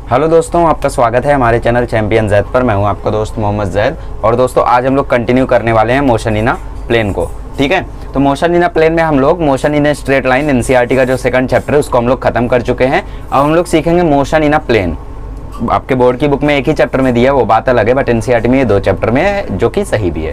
Hello दोस्तों, आपका स्वागत है हमारे चैनल चैंपियन जैद पर। मैं हूं आपका दोस्त मोहम्मद जैद। और दोस्तों आज हम लोग कंटिन्यू करने वाले हैं मोशन इन अ प्लेन को। ठीक है, तो मोशन इन अ प्लेन में हम लोग motion in a straight line NCERT का जो सेकंड चैप्टर है उसको हम लोग खत्म कर चुके हैं। अब हम लोग सीखेंगे मोशन इन अ प्लेन। आपके बोर्ड की बुक में एक ही चैप्टर में दिया है, वो बात अलग है, बट एनसीईआरटी में ये 2 चैप्टर में है, जो कि सही भी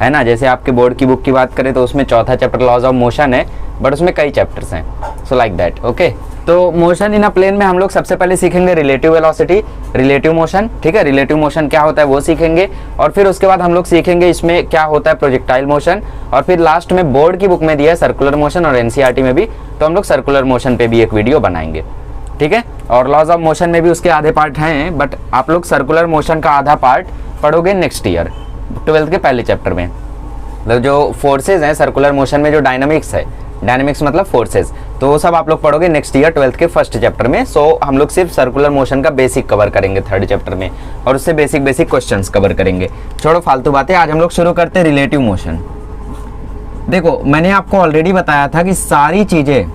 है ना। जैसे आपके बोर्ड की बुक की बात करें तो उसमें चौथा चैप्टर लॉज ऑफ मोशन है, बट उसमें कई चैप्टर्स हैं, सो लाइक दैट। ओके, तो मोशन इन अ प्लेन में हम लोग सबसे पहले सीखेंगे रिलेटिव वेलोसिटी, रिलेटिव मोशन। ठीक है, रिलेटिव मोशन क्या होता है वो सीखेंगे, और फिर उसके बाद हम लोग सीखेंगे इसमें क्या होता है प्रोजेक्टाइल मोशन, और फिर लास्ट में बोर्ड की बुक में दिया है सर्कुलर मोशन और एनसीईआरटी में भी, तो हम लोग सर्कुलर मोशन पे भी एक वीडियो बनाएंगे। ठीक है, और लॉज ऑफ मोशन में भी उसके आधे पार्ट हैं, बट आप लोग सर्कुलर मोशन का आधा पार्ट पढ़ोगे नेक्स्ट ईयर 12th के पहले चैप्टर में। मतलब जो फोर्सेज हैं सर्कुलर मोशन में, जो डायनामिक्स है, डायनामिक्स मतलब फोर्सेज, तो वो सब आप लोग पढ़ोगे नेक्स्ट ईयर 12th के फर्स्ट चैप्टर में। सो हम लोग सिर्फ सर्कुलर मोशन का बेसिक कवर करेंगे 3rd चैप्टर में, और उससे बेसिक क्वेश्चंस कवर करेंगे। छोड़ो फालतू बातें, आज हम लोग शुरू करते हैं रिलेटिव मोशन। देखो, मैंने आपको ऑलरेडी बताया था कि सारी चीजें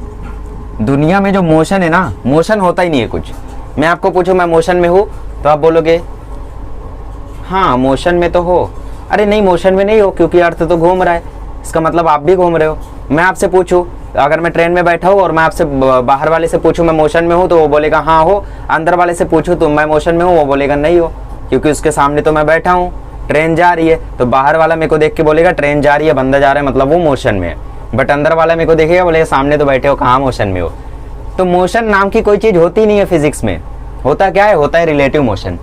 दुनिया में जो मोशन है ना, मोशन होता ही नहीं है कुछ। मैं आपको पूछूं मैं मोशन में हूं, तो आप बोलोगे हाँ मोशन में तो हो। अरे नहीं, मोशन में नहीं हो, क्योंकि अर्थ तो घूम रहा है, इसका मतलब आप भी घूम रहे हो। मैं आपसे पूछूं, अगर मैं ट्रेन में बैठा हूँ और मैं आपसे बाहर वाले से पूछूं मैं मोशन में हूँ, तो वो बोलेगा हाँ हो। अंदर वाले से पूछूं तो मैं मोशन में हूँ, वो बोलेगा नहीं हो, क्योंकि उसके सामने तो मैं बैठा हूँ, ट्रेन जा रही है। तो बाहर वाला मेरे को देख के बोलेगा ट्रेन जा रही है, बंदा जा रहा है, मतलब वो मोशन में है। बट अंदर वाला मेरे को देखेगा, बोलेगा सामने तो बैठे हो, कहाँ मोशन में हो। तो मोशन नाम की कोई चीज होती नहीं है फिजिक्स में। होता क्या है, होता है रिलेटिव मोशन।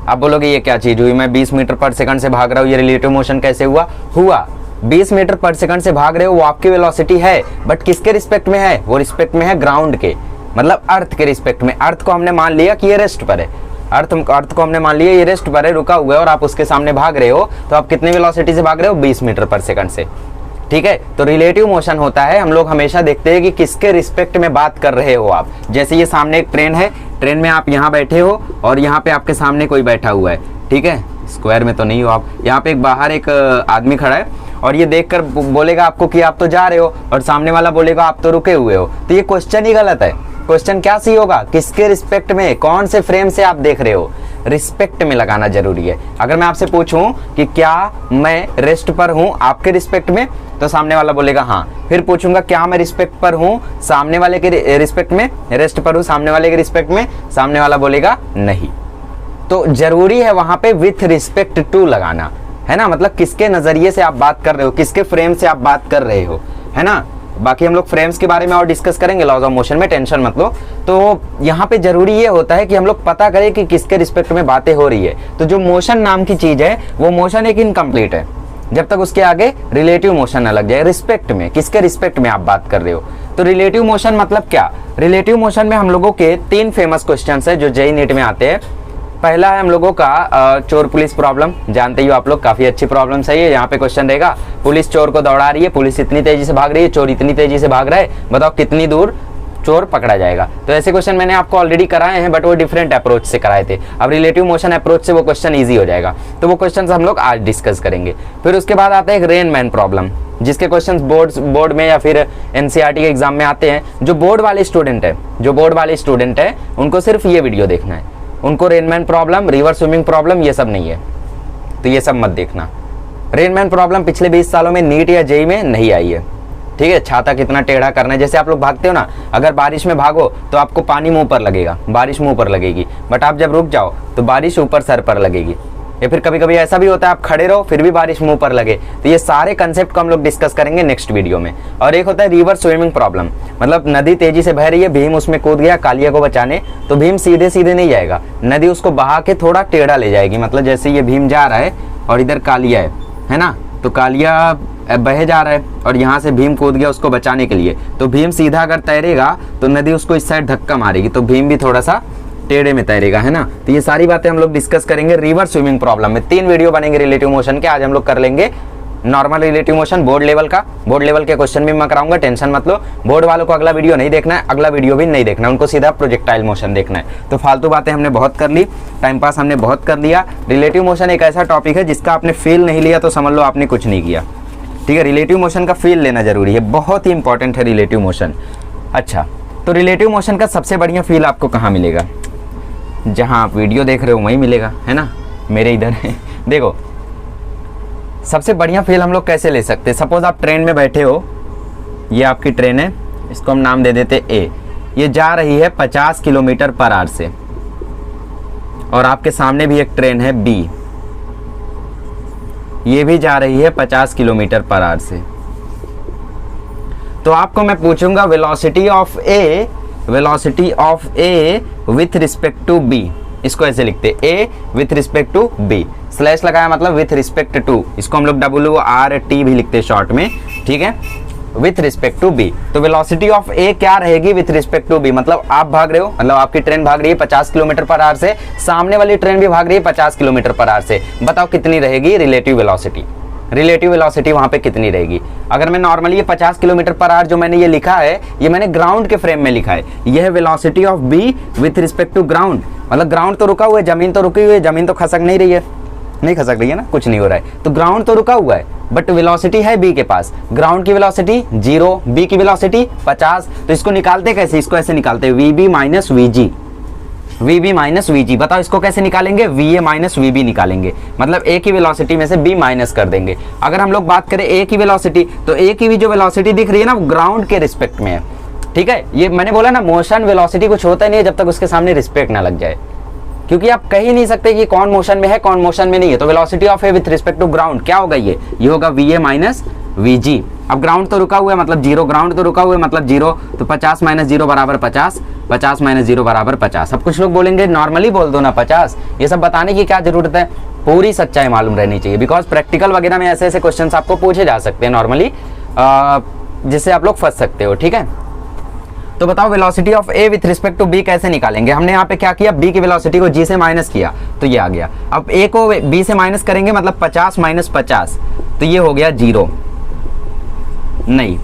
आप बोलोगे ये क्या चीज हुई, मैं 20 मीटर पर सेकंड से भाग रहा हूँ, ये रिलेटिव मोशन कैसे हुआ? 20 मीटर पर सेकंड से भाग रहे हो, वो आपकी वेलोसिटी है, बट किसके रिस्पेक्ट में है? वो रिस्पेक्ट में है ग्राउंड के, मतलब अर्थ के रिस्पेक्ट में। अर्थ को हमने मान लिया कि ये रेस्ट पर है, अर्थ को हमने मान लिया ये रेस्ट पर है, रुका हुआ है, और आप उसके सामने भाग रहे हो, तो आप कितनी वेलोसिटी से भाग रहे हो? 20 मीटर पर सेकंड से। ठीक है, तो रिलेटिव मोशन होता है, हम लोग हमेशा देखते हैं कि किसके रिस्पेक्ट में बात कर रहे हो आप। जैसे ये सामने एक ट्रेन है, ट्रेन में आप यहाँ बैठे हो और यहाँ पे आपके सामने कोई बैठा हुआ है। ठीक है, स्क्वायर में तो नहीं हो आप, यहाँ पे एक बाहर एक आदमी खड़ा है, और ये देखकर बोलेगा आपको कि आप तो जा रहे हो, और सामने वाला बोलेगा आप तो रुके हुए हो। तो ये क्वेश्चन ही गलत है। क्वेश्चन क्या सही होगा? किसके रिस्पेक्ट में, कौन से फ्रेम से आप देख रहे हो, रिस्पेक्ट में लगाना जरूरी है। अगर मैं आपसे पूछूं कि क्या मैं रेस्ट पर हूं आपके रिस्पेक्ट में, तो सामने वाला बोलेगा हाँ। फिर पूछूंगा क्या मैं रिस्पेक्ट पर हूं सामने वाले के रिस्पेक्ट में, रेस्ट पर हूं सामने वाले के रिस्पेक्ट में, सामने वाला बोलेगा नहीं। तो जरूरी है वहां पे विथ रिस्पेक्ट टू लगाना, है ना। मतलब किसके नजरिए से आप बात कर रहे हो, किसके फ्रेम से आप बात कर रहे हो, है ना। बाकी हम लोग फ्रेम्स के बारे में और डिस्कस करेंगे लॉज ऑफ मोशन में, टेंशन मत लो। तो यहाँ पे जरूरी ये होता है कि हम लोग पता करें कि किसके रिस्पेक्ट में बातें हो रही है। तो जो मोशन नाम की चीज है, वो मोशन एक इनकम्प्लीट है जब तक उसके आगे रिलेटिव मोशन न लग जाए। रिस्पेक्ट में, किसके रिस्पेक्ट में आप बात कर रहे हो। तो रिलेटिव मोशन मतलब क्या? रिलेटिव मोशन में हम लोगों के 3 फेमस क्वेश्चन है जो जेईई नीट में आते हैं। पहला है हम लोगों का चोर पुलिस प्रॉब्लम, जानते ही हो आप लोग, काफी अच्छी प्रॉब्लम सही है। यहाँ पे क्वेश्चन रहेगा, पुलिस चोर को दौड़ा रही है, पुलिस इतनी तेजी से भाग रही है, चोर इतनी तेजी से भाग रहा है, बताओ कितनी दूर चोर पकड़ा जाएगा। तो ऐसे क्वेश्चन मैंने आपको ऑलरेडी कराए हैं, बट वो डिफरेंट अप्रोच से कराए थे। अब रिलेटिव मोशन अप्रोच से वो क्वेश्चन ईजी हो जाएगा, तो वो क्वेश्चन हम लोग आज डिस्कस करेंगे। फिर उसके बाद आता है एक रेन मैन प्रॉब्लम, जिसके क्वेश्चन बोर्ड में या फिर एनसीईआरटी के एग्जाम में आते हैं। जो बोर्ड वाले स्टूडेंट है उनको सिर्फ ये वीडियो देखना है, उनको Rain Man problem, river swimming problem ये सब नहीं है, तो ये सब मत देखना। रेनमैन प्रॉब्लम पिछले 20 सालों में नीट या जेईई में नहीं आई है। ठीक है, छाता कितना टेढ़ा करना है, जैसे आप लोग भागते हो ना, अगर बारिश में भागो तो आपको पानी मुंह पर लगेगा, बारिश मुंह पर लगेगी, बट आप जब रुक जाओ तो बारिश ऊपर सर पर लगेगी। या फिर कभी कभी ऐसा भी होता है आप खड़े रहो फिर भी बारिश मुंह पर लगे। तो ये सारे कंसेप्ट को हम लोग डिस्कस करेंगे नेक्स्ट वीडियो में। और एक होता है रिवर स्विमिंग प्रॉब्लम, मतलब नदी तेजी से बह रही है, भीम उसमें कूद गया कालिया को बचाने, तो भीम सीधे सीधे नहीं जाएगा, नदी उसको बहा के थोड़ा टेढ़ा ले जाएगी। मतलब जैसे ये भीम जा रहा है और इधर कालिया है ना, तो कालिया बहे जा रहा है और यहाँ से भीम कूद गया उसको बचाने के लिए, तो भीम सीधा अगर तैरेगा तो नदी उसको इस साइड धक्का मारेगी, तो भीम भी थोड़ा सा टेढ़े में तैरेगा, है ना। तो ये सारी बातें हम लोग डिस्कस करेंगे रिवर स्विमिंग प्रॉब्लम में। 3 वीडियो बनेंगे रिलेटिव मोशन के। आज हम लोग कर लेंगे normal relative motion board level का, बोर्ड लेवल के क्वेश्चन भी मैं कराऊंगा, टेंशन मत लो। बोर्ड वालों को अगला वीडियो नहीं देखना है, अगला वीडियो भी नहीं देखना है, उनको सीधा प्रोजेक्टाइल मोशन देखना है। तो फालतू बातें हमने बहुत कर ली, टाइम पास हमने बहुत कर लिया। रिलेटिव मोशन एक ऐसा टॉपिक है जिसका आपने फील नहीं लिया तो समझ लो आपने कुछ नहीं किया। ठीक है, रिलेटिव मोशन का फील लेना जरूरी है, बहुत ही इंपॉर्टेंट है रिलेटिव मोशन। अच्छा, तो रिलेटिव मोशन का सबसे बढ़िया फील आपको कहाँ मिलेगा? जहाँ आप वीडियो देख रहे हो वहीं मिलेगा, है ना, मेरे इधर है। देखो सबसे बढ़िया फील हम लोग कैसे ले सकते हैं? सपोज आप ट्रेन में बैठे हो, ये आपकी ट्रेन है, इसको हम नाम दे देते ए। ये जा रही है 50 किलोमीटर पर आवर से, और आपके सामने भी एक ट्रेन है बी, ये भी जा रही है 50 किलोमीटर पर आवर से। तो आपको मैं पूछूंगा velocity of A with respect to B. इसको ऐसे लिखते A with respect to B, slash लगाया मतलब विथ रिस्पेक्ट टू, इसको हम लोग WRT भी लिखते हैं शॉर्ट में, ठीक है, विथ रिस्पेक्ट टू बी। तो वेलोसिटी ऑफ ए क्या रहेगी विथ रिस्पेक्ट टू बी? मतलब आप भाग रहे हो, मतलब आपकी ट्रेन भाग रही है 50 किलोमीटर पर आवर से, सामने वाली ट्रेन भी भाग रही है 50 किलोमीटर पर आवर से। बताओ कितनी रहेगी रिलेटिव वेलोसिटी? रिलेटिव वेलोसिटी वहां पे कितनी रहेगी? अगर मैं नॉर्मली ये 50 किलोमीटर पर आवर जो मैंने ये लिखा है, ये मैंने ग्राउंड के फ्रेम में लिखा है, यह है velocity of B with respect to ground. मतलब ग्राउंड तो रुका हुआ है, जमीन तो रुकी हुई है, जमीन तो खसक नहीं रही है, नहीं खसक रही है ना, कुछ नहीं हो रहा है, तो ग्राउंड तो रुका हुआ है, बट वेलोसिटी है बी के पास। ग्राउंड की वेलोसिटी 0, बी की वेलोसिटी 50। तो इसको निकालते कैसे? इसको ऐसे निकालते हैं VB minus VG, VB minus VG। बताओ इसको कैसे निकालेंगे? VA माइनस VB निकालेंगे, मतलब A की वेलोसिटी में से B माइनस कर देंगे। अगर हम लोग बात करें A की वेलोसिटी, तो A की भी जो वेलोसिटी दिख रही है ना, वो ग्राउंड के रिस्पेक्ट में है, ठीक है। ये मैंने बोला ना, मोशन वेलोसिटी कुछ होता नहीं है जब तक उसके सामने रिस्पेक्ट ना लग जाए, क्योंकि आप कह ही नहीं सकते कि कौन मोशन में है कौन मोशन में नहीं है। तो velocity of A with respect to ground क्या होगा? ये होगा VA माइनस VG। अब ग्राउंड तो रुका हुआ है मतलब 0, ग्राउंड तो रुका हुआ है मतलब 0, तो 50 माइनस 0 बराबर 50, 50 माइनस 0 बराबर 50। अब कुछ लोग बोलेंगे नॉर्मली बोल दो ना 50, ये सब बताने की क्या जरूरत है? पूरी सच्चाई मालूम रहनी चाहिए, बिकॉज प्रैक्टिकल वगैरह में ऐसे ऐसे क्वेश्चन आपको पूछे जा सकते हैं नॉर्मली, जिससे आप लोग फंस सकते हो, ठीक है। तो बताओ velocity of A with respect to B कैसे निकालेंगे? हमने यहाँ पे क्या किया, बी की वेलोसिटी को जी से माइनस किया, तो ये आ गया। अब ए को बी से माइनस करेंगे, मतलब 50 माइनस 50, तो ये हो गया 0। नहीं,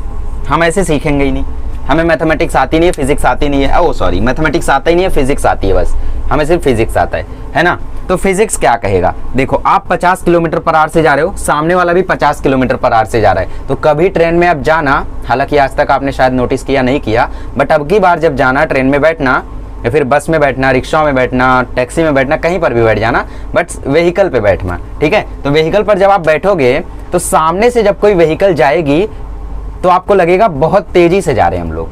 हम ऐसे सीखेंगे ही नहीं, हमें मैथमेटिक्स आती नहीं है, फिजिक्स आती नहीं है, ओ सॉरी, मैथमेटिक्स आता ही नहीं है, फिजिक्स आती है बस, हमें सिर्फ फिजिक्स आता है ना। तो फिजिक्स क्या कहेगा? देखो आप 50 किलोमीटर पर आवर से जा रहे हो, सामने वाला भी 50 किलोमीटर पर आवर से जा रहा है, तो कभी ट्रेन में अब जाना, हालांकि आज तक आपने शायद नोटिस किया नहीं किया, बट अब की बार जब जाना, ट्रेन में बैठना या फिर बस में बैठना, रिक्शा में बैठना, टैक्सी में बैठना, कहीं पर भी बैठ जाना, बट व्हीकल पे बैठना, ठीक है। तो व्हीकल पर जब आप बैठोगे, तो सामने से जब कोई व्हीकल जाएगी तो आपको लगेगा बहुत तेजी से जा रहे हैं हम लोग।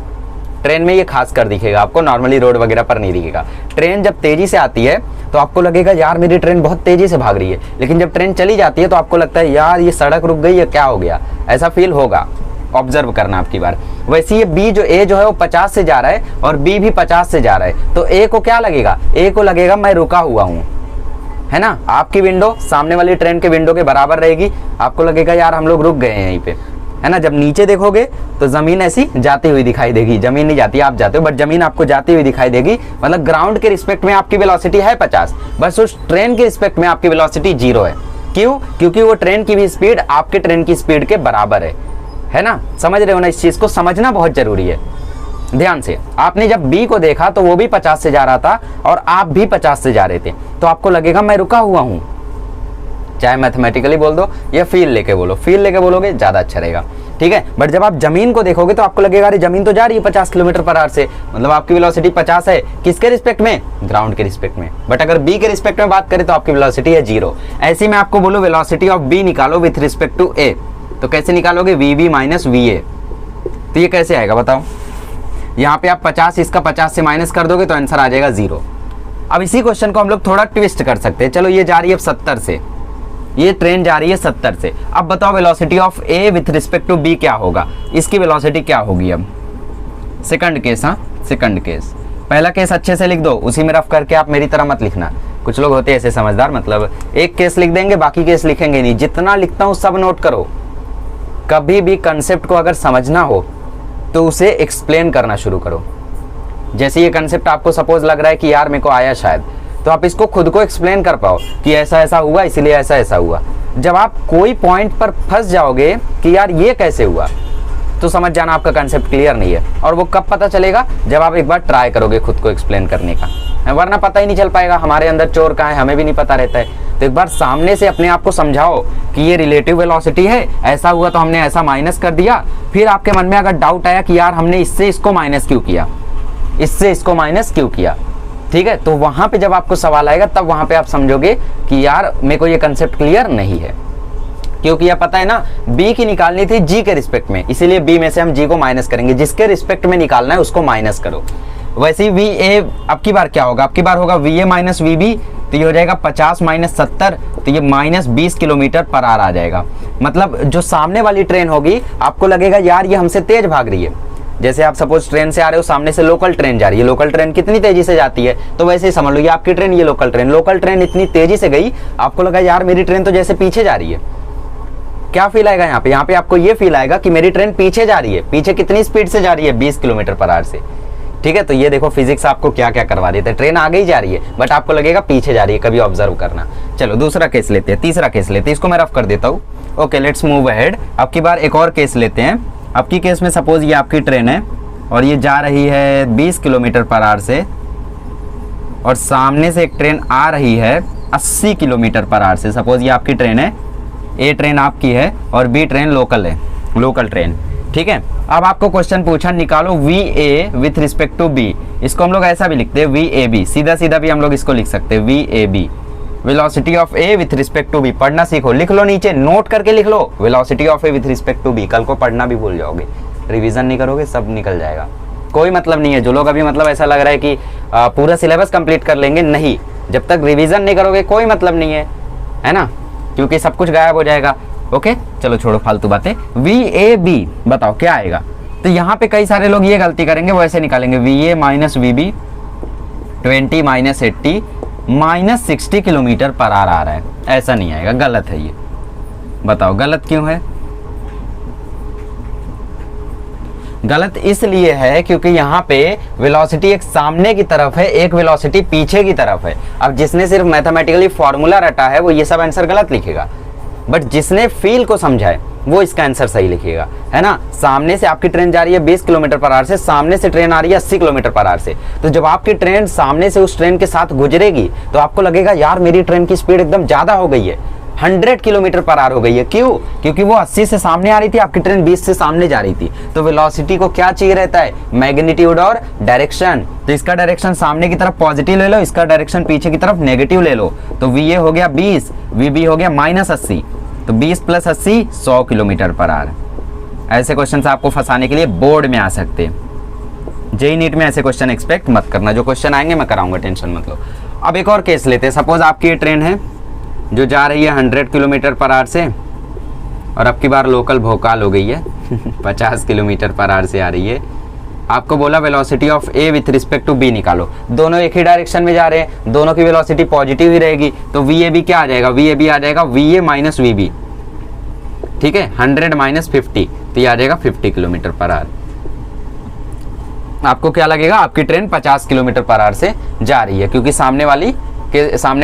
ट्रेन में ये खास कर दिखेगा आपको, नॉर्मली रोड वगैरह पर नहीं दिखेगा। ट्रेन जब तेजी से आती है तो आपको लगेगा यार मेरी ट्रेन बहुत तेजी से भाग रही है, लेकिन जब ट्रेन चली जाती है तो आपको लगता है यार ये सड़क रुक गई है, क्या हो गया, ऐसा फील होगा। ऑब्जर्व करना आपकी बार। वैसे ये बी जो ए जो है वो 50 से जा रहा है और बी भी 50 से जा रहा है, तो ए को क्या लगेगा? ए को लगेगा मैं रुका हुआ हूँ, है ना। आपकी विंडो सामने वाली ट्रेन के विंडो के बराबर रहेगी, आपको लगेगा यार हम लोग रुक गए हैं यहीं पे, है ना। जब नीचे देखोगे तो जमीन ऐसी जाती हुई दिखाई देगी, जमीन नहीं जाती, आप जाते हो, बट जमीन आपको जाती हुई दिखाई देगी। मतलब ग्राउंड के रिस्पेक्ट में आपकी वेलोसिटी है 50, बस उस ट्रेन के रिस्पेक्ट में आपकी वेलोसिटी 0 है। क्यों? क्योंकि वो ट्रेन की भी स्पीड आपके ट्रेन की स्पीड के बराबर है ना। समझ रहे हो ना, इस चीज को समझना बहुत जरूरी है। ध्यान से, आपने जब बी को देखा तो वो भी 50 से जा रहा था और आप भी 50 से जा रहे थे, तो आपको लगेगा मैं रुका हुआ हूं। चाहे मैथमेटिकली बोल दो या फील लेके बोलो, फील लेके बोलोगे ज्यादा अच्छा रहेगा, ठीक है। बट जब आप जमीन को देखोगे तो आपको लगेगा अरे जमीन तो जा रही है 50 किलोमीटर पर आवर से, मतलब आपकी वेलोसिटी 50 है, किसके रिस्पेक्ट में? ग्राउंड के रिस्पेक्ट में। बट अगर बी के रिस्पेक्ट में बात करें तो आपकी वेलोसिटी है 0। ऐसी मैं आपको बोलूं वेलोसिटी ऑफ बी निकालो विथ रिस्पेक्ट टू ए, तो कैसे निकालोगे? VB minus VA। तो ये कैसे आएगा बताओ? यहाँ पे आप 50, इसका 50 से माइनस कर दोगे तो आंसर आ जाएगा 0। अब इसी क्वेश्चन को हम लोग थोड़ा ट्विस्ट कर सकते हैं। चलो ये जा रही है 70 से, ये ट्रेन जा रही है 70 से। अब बताओ velocity of A with respect to B क्या होगा? इसकी वेलोसिटी क्या होगी? अब सेकंड केस, हाँ सेकंड केस। पहला केस अच्छे से लिख दो, उसी में रफ करके आप मेरी तरह मत लिखना। कुछ लोग होते हैं ऐसे समझदार, मतलब एक केस लिख देंगे बाकी केस लिखेंगे नहीं। जितना लिखता हूँ सब नोट करो। कभी भी कंसेप्ट को अगर समझना हो तो उसे एक्सप्लेन करना शुरू करो। जैसे ये कंसेप्ट आपको सपोज लग रहा है कि यार मेरे को आया शायद, तो आप इसको खुद को एक्सप्लेन कर पाओ कि ऐसा ऐसा हुआ इसलिए ऐसा ऐसा हुआ। जब आप कोई पॉइंट पर फंस जाओगे कि यार ये कैसे हुआ, तो समझ जाना आपका कंसेप्ट क्लियर नहीं है। और वो कब पता चलेगा? जब आप एक बार ट्राई करोगे खुद को एक्सप्लेन करने का, वरना पता ही नहीं चल पाएगा। हमारे अंदर चोर कहाँ है हमें भी नहीं पता रहता है। तो एक बार सामने से अपने आप को समझाओ कि ये रिलेटिव वेलोसिटी है, ऐसा हुआ तो हमने ऐसा माइनस कर दिया। फिर आपके मन में अगर डाउट आया कि यार हमने इससे इसको माइनस क्यों किया, इससे इसको माइनस क्यों किया, ठीक है। तो वहां पे जब आपको सवाल आएगा तब वहां पे आप समझोगे कि यार मेरे को ये कंसेप्ट क्लियर नहीं है, क्योंकि यह पता है ना b की निकालनी थी g के रिस्पेक्ट में, इसीलिए b में से हम g को माइनस करेंगे, जिसके रिस्पेक्ट में निकालना है उसको माइनस करो। वैसे ही va अब की बार क्या होगा, अब की बार होगा va माइनस vb, तो ये हो जाएगा 50 माइनस 70, तो ये माइनस 20 किलोमीटर पर आवर आ जाएगा। मतलब जो सामने वाली ट्रेन होगी आपको लगेगा यार ये हमसे तेज भाग रही है। जैसे आप सपोज ट्रेन से आ रहे हो, सामने से लोकल ट्रेन जा रही है, लोकल ट्रेन कितनी तेजी से जाती है, तो वैसे ही समझ लो ये आपकी ट्रेन, ये लोकल ट्रेन इतनी तेजी से गई, आपको लगा यार मेरी ट्रेन तो जैसे पीछे जा रही है। क्या फील आएगा यहाँ पे आपको ये फील आएगा कि मेरी ट्रेन पीछे जा रही है। पीछे कितनी स्पीड से जा रही है, 20 किलोमीटर पर आवर से, ठीक है। तो ये देखो फिजिक्स आपको क्या क्या करवा देते हैं, ट्रेन आगे ही जा रही है बट आपको लगेगा पीछे जा रही है, कभी ऑब्जर्व करना। चलो दूसरा केस लेते हैं, तीसरा केस लेते हैं, इसको मैं रफ कर देता हूँ। Okay let's move ahead. अब की बार एक और केस लेते हैं। अब की केस में सपोज ये आपकी ट्रेन है और ये जा रही है 20 किलोमीटर पर आवर से, और सामने से एक ट्रेन आ रही है 80 किलोमीटर पर आवर से। सपोज ये आपकी ट्रेन है, ए ट्रेन आपकी है और बी ट्रेन लोकल है, लोकल ट्रेन, ठीक है। अब आपको क्वेश्चन पूछा निकालो V A with respect to B. इसको हम लोग ऐसा भी लिखते हैं वी ए बी, सीधा सीधा भी हम लोग इसको लिख सकते हैं V A B, velocity of A with respect to B. पढ़ना सीखो, लिख लो नीचे, नोट करके लिख लो velocity of A with respect to B. कल को पढ़ना भी भूल जाओगे, रिवीजन नहीं करोगे, सब निकल जाएगा। कोई मतलब नहीं है, जो लोग अभी मतलब ऐसा लग रहा है कि पूरा सिलेबस कंप्लीट कर लेंगे, नहीं, जब तक रिवीजन नहीं करोगे कोई मतलब नहीं है ना, क्योंकि सब कुछ गायब हो जाएगा। ओके चलो छोड़ो फालतू बातें। वी ए बी बताओ क्या आएगा। तो यहाँ पे कई सारे लोग ये गलती करेंगे, वैसे निकालेंगे V A minus V B 20 minus 80 minus 60 kilometre per hour आ रहा है। ऐसा नहीं आएगा, गलत है ये। बताओ गलत क्यों है? गलत इसलिए है क्योंकि यहाँ पे वेलोसिटी एक सामने की तरफ है, एक वेलोसिटी पीछे की तरफ है। अब जिसने सिर्फ मैथमेटिकली फॉर्मूला रटा है वो ये सब आंसर गलत लिखेगा, बट जिसने फील को समझा है वो इसका आंसर सही लिखिएगा, है ना। सामने से आपकी ट्रेन जा रही है 20 किलोमीटर पर आवर से, सामने से ट्रेन आ रही है 80 किलोमीटर पर आवर से। तो जब आपकी ट्रेन सामने से उस ट्रेन के साथ गुजरेगी तो आपको लगेगा यार मेरी ट्रेन की स्पीड एकदम ज्यादा हो गई है, 100 किलोमीटर पर आवर हो गई है। क्यों? क्योंकि वो 80 से सामने आ रही थी, आपकी ट्रेन 20 से सामने जा रही थी। तो वेलोसिटी को क्या चाहिए रहता है? मैग्नीट्यूड और डायरेक्शन। तो इसका डायरेक्शन सामने की तरफ पॉजिटिव ले लो, इसका डायरेक्शन पीछे की तरफ नेगेटिव ले लो। तो वी ए हो गया 20, वी बी हो गया माइनस 80, तो 20 प्लस 80 100 किलोमीटर पर आवर। ऐसे क्वेश्चन आपको फंसाने के लिए बोर्ड में आ सकते हैं। जेईई नीट में ऐसे क्वेश्चन एक्सपेक्ट मत करना, जो क्वेश्चन आएंगे मैं कराऊंगा, टेंशन मत लो। अब एक और केस लेते हैं। सपोज आपकी ये ट्रेन है जो जा रही है 100 किलोमीटर पर आवर से, और अब की बार लोकल भोकाल हो गई है 50 किलोमीटर पर आवर से आ रही है। आपको बोला velocity of A with respect to B निकालो। दोनों एक ही डायरेक्शन में जा रहे हैं, दोनों की वेलोसिटी पॉजिटिव ही रहेगी, तो वी ए बी क्या आ जाएगा? वी ए बी आ जाएगा V A minus V B, ठीक है। 100 माइनस 50, तो ये आ जाएगा 50 किलोमीटर पर आवर। आपको क्या लगेगा? आपकी ट्रेन 50 किलोमीटर पर आवर से जा रही है, क्योंकि सामने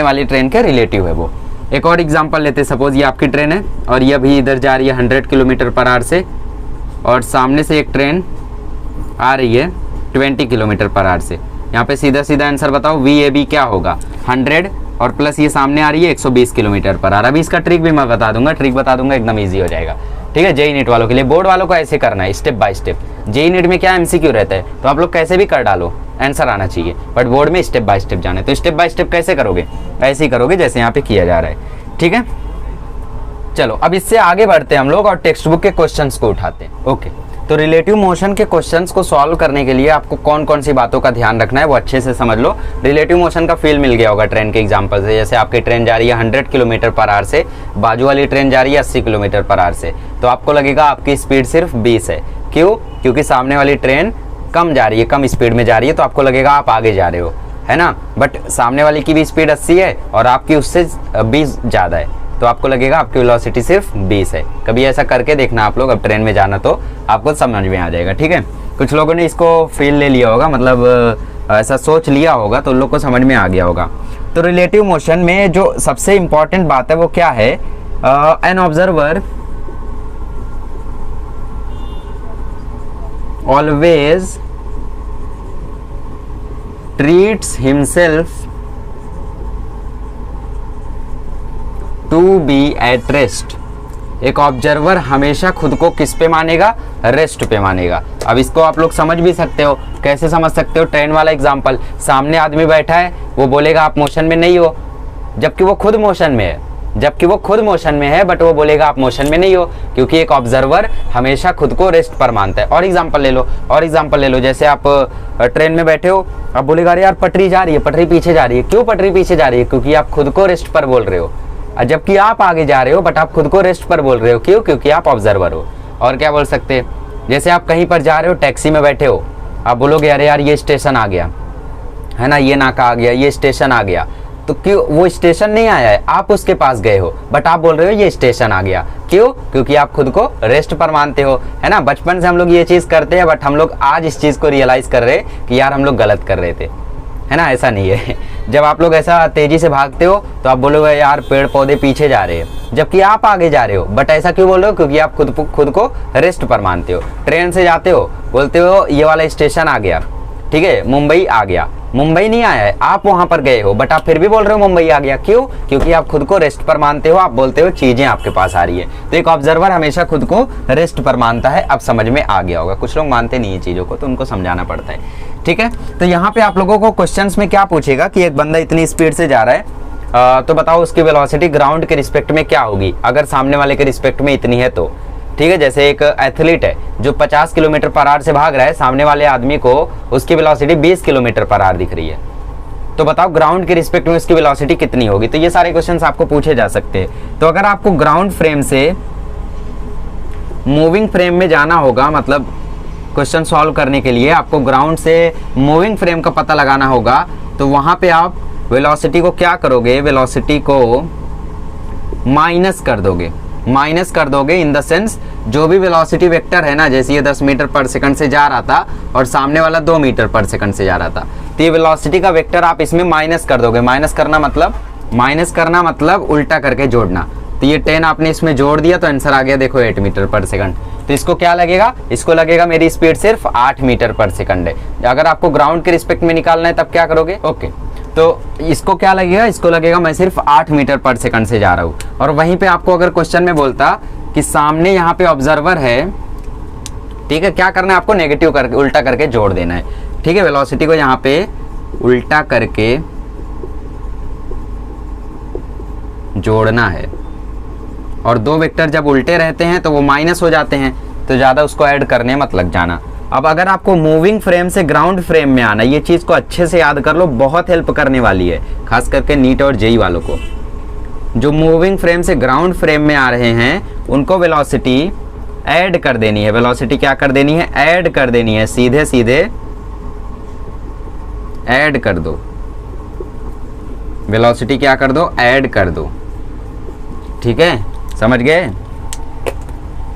वाली ट्रेन के रिलेटिव है वो। एक और एग्जांपल लेते हैं। सपोज ये आपकी ट्रेन है और ये अभी इधर जा रही है 100 किलोमीटर पर आवर से, और सामने से एक ट्रेन आ रही है 20 किलोमीटर पर आवर से। यहाँ पे सीधा सीधा आंसर बताओ, वी ए बी क्या होगा? 100 और प्लस ये सामने आ रही है 120 किलोमीटर पर आवर। अभी इसका ट्रिक भी मैं बता दूंगा, एकदम ईजी हो जाएगा, ठीक है। जेईई नीट वालों के लिए, बोर्ड वालों को ऐसे करना है step by step. JEE NEET में क्या एमसीक्यू रहता है, तो आप लोग कैसे भी कर डालो, आंसर आना चाहिए, बट बोर्ड में स्टेप बाय स्टेप जाना है। तो स्टेप बाय स्टेप कैसे करोगे? ऐसे ही करोगे जैसे यहाँ पे किया जा रहा है, ठीक है। चलो अब इससे आगे बढ़ते हैं हम लोग और टेक्स्ट बुक के क्वेश्चंस को उठाते हैं। ओके, तो रिलेटिव मोशन के क्वेश्चंस को सॉल्व करने के लिए आपको कौन कौन सी बातों का ध्यान रखना है वो अच्छे से समझ लो। रिलेटिव मोशन का फील मिल गया होगा ट्रेन के एग्जांपल से। जैसे आपकी ट्रेन जा रही है 100 किलोमीटर पर आवर से, बाजू वाली ट्रेन जा रही है 80 किलोमीटर पर आवर से, तो आपको लगेगा आपकी स्पीड सिर्फ 20 है। क्यों? क्योंकि सामने वाली ट्रेन कम जा रही है, कम स्पीड में जा रही है, तो आपको लगेगा आप आगे जा रहे हो, है ना। बट सामने वाली की भी स्पीड 80 है और आपकी उससे 20 ज़्यादा है, तो आपको लगेगा आपकी वेलोसिटी सिर्फ 20 है। कभी ऐसा करके देखना आप लोग, अब ट्रेन में जाना तो आपको समझ में आ जाएगा, ठीक है। कुछ लोगों ने इसको फील ले लिया होगा, मतलब ऐसा सोच लिया होगा, तो लोग को समझ में आ गया होगा। तो रिलेटिव मोशन में जो सबसे इंपॉर्टेंट बात है वो क्या है? An observer always treats himself to be at rest एक ऑब्जर्वर हमेशा खुद को किस पे मानेगा, रेस्ट पे मानेगा। अब इसको आप लोग समझ भी सकते हो, कैसे समझ सकते हो, ट्रेन वाला एग्जांपल, सामने आदमी बैठा है, वो बोलेगा आप मोशन में नहीं हो, जबकि वो खुद मोशन में है, बट वो बोलेगा आप मोशन में नहीं हो, क्योंकि एक ऑब्जर्वर हमेशा खुद को रेस्ट पर मानता है। और एग्जांपल ले लो, जैसे आप ट्रेन में बैठे हो, अब बोलेगा अरे यार पटरी जा रही है, पटरी पीछे जा रही है। क्यों पटरी पीछे जा रही है? क्योंकि आप खुद को रेस्ट पर बोल रहे हो, जबकि आप आगे जा रहे हो, बट आप खुद को रेस्ट पर बोल रहे हो। क्यों? क्योंकि आप ऑब्जर्वर हो। और क्या बोल सकते हैं, जैसे आप कहीं पर जा रहे हो, टैक्सी में बैठे हो, आप बोलोगे अरे यार ये स्टेशन आ गया है ना, ये नाका आ गया, ये स्टेशन आ गया। तो क्यों? वो स्टेशन नहीं आया है, आप उसके पास गए हो, बट आप बोल रहे हो ये स्टेशन आ गया। क्यों? क्योंकि आप खुद को रेस्ट पर मानते हो, है ना। बचपन से हम लोग ये चीज़ करते हैं, बट हम लोग आज इस चीज़ को रियलाइज़ कर रहे हैं कि यार हम लोग गलत कर रहे थे, है ना। ऐसा नहीं है। जब आप लोग ऐसा तेज़ी से भागते हो तो आप बोलोगे यार पेड़ पौधे पीछे जा रहे हैं, जबकि आप आगे जा रहे हो। बट ऐसा क्यों बोल रहे हो? क्योंकि आप खुद को रेस्ट पर मानते हो। ट्रेन से जाते हो, बोलते हो ये वाला स्टेशन आ गया, ठीक है, मुंबई आ गया। मुंबई नहीं आया है, आप वहां पर गए हो, बट आप फिर भी बोल रहे हो मुंबई आ गया। क्यों? क्योंकि आप खुद को रेस्ट पर मानते हो, आप बोलते हो चीजें आपके पास आ रही है। तो एक ऑब्जर्वर हमेशा खुद को रेस्ट पर मानता है। अब समझ में आ गया होगा। कुछ लोग मानते नहीं है चीजों को, तो उनको समझाना पड़ता है, ठीक है। तो यहाँ पे आप लोगों को क्वेश्चंस में क्या पूछेगा कि एक बंदा इतनी स्पीड से जा रहा है, तो बताओ उसकी वेलोसिटी ग्राउंड के रिस्पेक्ट में क्या होगी, अगर सामने वाले के रिस्पेक्ट में इतनी है तो, ठीक है। जैसे एक एथलीट है जो 50 किलोमीटर पर आवर से भाग रहा है, सामने वाले आदमी को उसकी वेलोसिटी 20 किलोमीटर पर आवर दिख रही है, तो बताओ ग्राउंड के रिस्पेक्ट में उसकी वेलोसिटी कितनी होगी। तो ये सारे क्वेश्चंस आपको पूछे जा सकते हैं। तो अगर आपको ग्राउंड फ्रेम से मूविंग फ्रेम में जाना होगा, मतलब क्वेश्चन सॉल्व करने के लिए आपको ग्राउंड से मूविंग फ्रेम का पता लगाना होगा, तो वहां पे आप वेलोसिटी को क्या करोगे, वेलोसिटी को माइनस कर दोगे इन द सेंस जो भी वेलोसिटी वेक्टर है ना, जैसे ये 10 मीटर पर सेकंड से जा रहा था और सामने वाला 2 मीटर पर सेकंड से जा रहा था, तो ये वेलोसिटी का वेक्टर आप इसमें माइनस कर दोगे। माइनस करना मतलब उल्टा करके जोड़ना। तो ये 10 आपने इसमें जोड़ दिया तो आंसर आ गया देखो 8 मीटर पर सेकंड। तो इसको क्या लगेगा, इसको लगेगा मेरी स्पीड सिर्फ 8 मीटर पर सेकंड है। अगर आपको ग्राउंड के रिस्पेक्ट में निकालना है तब क्या करोगे, ओके। तो इसको क्या लगेगा, इसको लगेगा मैं सिर्फ 8 मीटर पर सेकंड से जा रहा हूँ। और वहीं पे आपको अगर क्वेश्चन में बोलता कि सामने यहाँ पे ऑब्जर्वर है, ठीक है, क्या करना है आपको, नेगेटिव करके उल्टा करके जोड़ देना है, ठीक है। वेलोसिटी को यहाँ पे उल्टा करके जोड़ना है। और दो वेक्टर जब उल्टे रहते हैं तो वो माइनस हो जाते हैं, तो ज़्यादा उसको ऐड करने मत लग जाना। अब अगर आपको मूविंग फ्रेम से ग्राउंड फ्रेम में आना, ये चीज़ को अच्छे से याद कर लो, बहुत हेल्प करने वाली है, खास करके नीट और जेई वालों को। जो मूविंग फ्रेम से ग्राउंड फ्रेम में आ रहे हैं उनको वेलोसिटी ऐड कर देनी है। वेलोसिटी क्या कर देनी है, ऐड कर देनी है, सीधे सीधे ऐड कर दो। वेलोसिटी क्या कर दो, ऐड कर दो, ठीक है, समझ गए।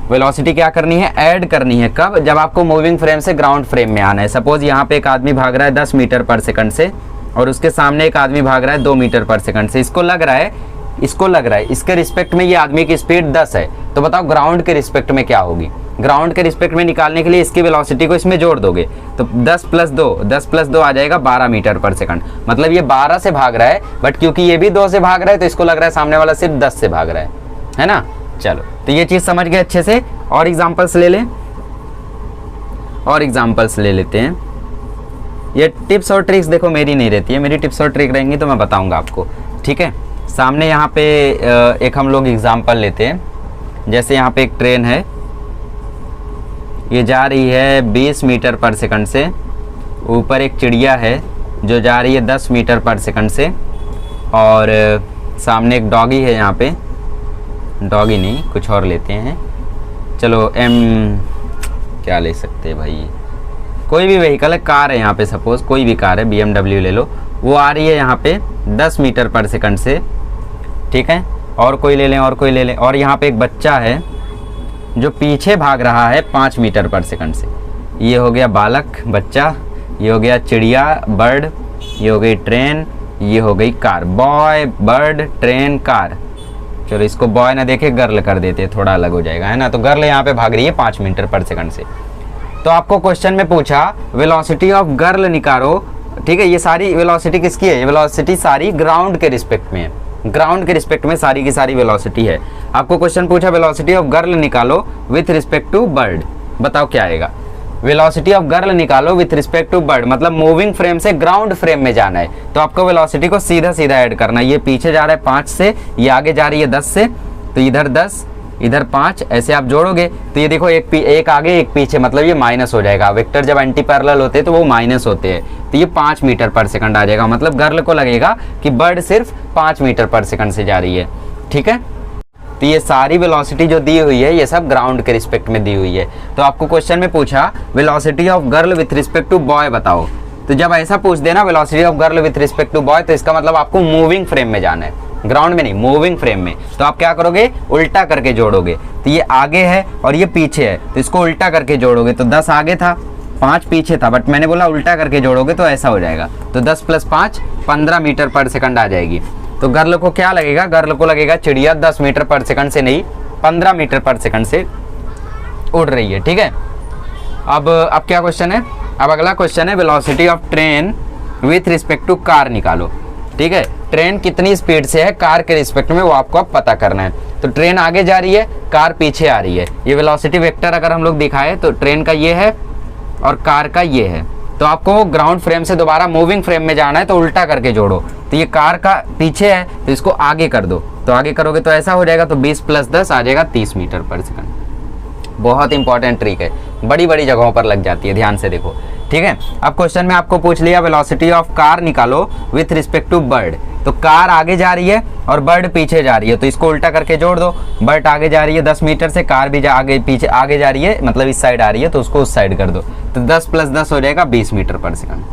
वेलोसिटी क्या करनी है, ऐड करनी है। कब, जब आपको मूविंग फ्रेम से ग्राउंड फ्रेम में आना है। सपोज यहाँ पे एक आदमी भाग रहा है 10 मीटर पर सेकंड से और उसके सामने एक आदमी भाग रहा है 2 मीटर पर सेकंड से। इसको लग रहा है इसके रिस्पेक्ट में ये आदमी की स्पीड 10 है, तो बताओ ग्राउंड के रिस्पेक्ट में क्या होगी। ग्राउंड के रिस्पेक्ट में निकालने के लिए इसकी वेलोसिटी को इसमें जोड़ दोगे, तो 10 प्लस 2 आ जाएगा 12 मीटर पर सेकंड। मतलब ये 12 से भाग रहा है, बट क्योंकि ये भी 2 से भाग रहा है तो इसको लग रहा है सामने वाला सिर्फ 10 से भाग रहा है ना। चलो, तो ये चीज़ समझ गए अच्छे से। और एग्जांपल्स ले लेते हैं। ये टिप्स और ट्रिक्स देखो मेरी नहीं रहती है, मेरी टिप्स और ट्रिक रहेंगी तो मैं बताऊंगा आपको, ठीक है। सामने यहाँ पे एक हम लोग एग्जांपल लेते हैं। जैसे यहाँ पे एक ट्रेन है, ये जा रही है 20 मीटर पर सेकंड से। ऊपर एक चिड़िया है जो जा रही है 10 मीटर पर सेकंड से, और सामने एक डॉगी है। यहाँ पे डॉगी नहीं, कुछ और लेते हैं, चलो क्या ले सकते हैं भाई, कोई भी व्हीकल है, कार है यहाँ पे, सपोज कोई भी कार है, BMW ले लो, वो आ रही है यहाँ पे 10 मीटर पर सेकंड से, ठीक है। और कोई ले लें, और यहाँ पे एक बच्चा है जो पीछे भाग रहा है 5 मीटर पर सेकंड से। ये हो गया बालक, बच्चा, ये हो गया चिड़िया, बर्ड, ये हो गई ट्रेन, ये हो गई car. Boy, bird, train, car. चलो इसको बॉय ना देखे गर्ल कर देते, थोड़ा अलग हो जाएगा, है ना। तो गर्ल यहाँ पे भाग रही है 5 मीटर पर सेकंड से। तो आपको क्वेश्चन में पूछा वेलोसिटी ऑफ गर्ल निकालो, ठीक है। ये सारी वेलोसिटी किसकी है, ये वेलोसिटी सारी ग्राउंड के रिस्पेक्ट में है। ग्राउंड के रिस्पेक्ट में सारी की सारी वेलोसिटी है। आपको क्वेश्चन पूछा वेलोसिटी ऑफ गर्ल निकालो विथ रिस्पेक्ट टू बर्ड, बताओ क्या आएगा। वेलोसिटी ऑफ गर्ल निकालो विथ रिस्पेक्ट टू बर्ड, मतलब मूविंग फ्रेम से ग्राउंड फ्रेम में जाना है, तो आपको वेलोसिटी को सीधा सीधा ऐड करना है। ये पीछे जा रहा है 5 से, ये आगे जा रही है 10 से, तो इधर 10 इधर 5, ऐसे आप जोड़ोगे तो ये देखो एक आगे एक पीछे, मतलब ये माइनस हो जाएगा। वेक्टर जब एंटी पैरेलल होते हैं तो वो माइनस होते हैं, तो ये 5 मीटर पर सेकंड आ जाएगा। मतलब गर्ल को लगेगा कि बर्ड सिर्फ 5 मीटर पर सेकंड से जा रही है। ठीक है, तो ये सारी वेलोसिटी जो दी हुई है ये सब ग्राउंड के रिस्पेक्ट में दी हुई है। तो आपको क्वेश्चन में पूछा velocity of girl with respect to boy बताओ, तो जब ऐसा पूछ देना velocity of girl with respect to boy, तो इसका मतलब आपको मूविंग फ्रेम में जाना है, ग्राउंड में नहीं, मूविंग फ्रेम में। तो आप क्या करोगे, उल्टा करके जोड़ोगे। तो ये आगे है और ये पीछे है, तो इसको उल्टा करके जोड़ोगे तो 10 आगे था 5 पीछे था, बट मैंने बोला उल्टा करके जोड़ोगे तो ऐसा हो जाएगा। तो 10 + 5 15 मीटर पर सेकंड आ जाएगी। तो गर्ल को क्या लगेगा, गर्ल को लगेगा चिड़िया 10 मीटर पर सेकंड से नहीं 15 मीटर पर सेकंड से उड़ रही है। ठीक है, अब क्या क्वेश्चन है, अब अगला क्वेश्चन है velocity of train with respect to car निकालो। ठीक है, ट्रेन कितनी स्पीड से है कार के रिस्पेक्ट में, वो आपको अब पता करना है। तो ट्रेन आगे जा रही है, कार पीछे आ रही है। ये वेलोसिटी वेक्टर अगर हम लोग दिखाए तो ट्रेन का ये है और कार का ये है। तो आपको ग्राउंड फ्रेम से दोबारा मूविंग फ्रेम में जाना है, तो उल्टा करके जोड़ो। तो ये कार का पीछे है तो इसको आगे कर दो, तो आगे करोगे तो ऐसा हो जाएगा। तो 20 + 10 आ जाएगा 30 मीटर पर सेकंड। बहुत इंपॉर्टेंट ट्रिक है, बड़ी बड़ी जगहों पर लग जाती है, ध्यान से देखो। ठीक है, अब क्वेश्चन में आपको पूछ लिया वेलोसिटी ऑफ कार निकालो विथ रिस्पेक्ट टू बर्ड। तो कार आगे जा रही है और बर्ड पीछे जा रही है, तो इसको उल्टा करके जोड़ दो। बर्ड आगे जा रही है 10 मीटर से, कार भी आगे पीछे आगे जा रही है, मतलब इस साइड आ रही है, तो उसको उस साइड कर दो। तो 10 + 10 हो जाएगा 20 मीटर पर सेकंड।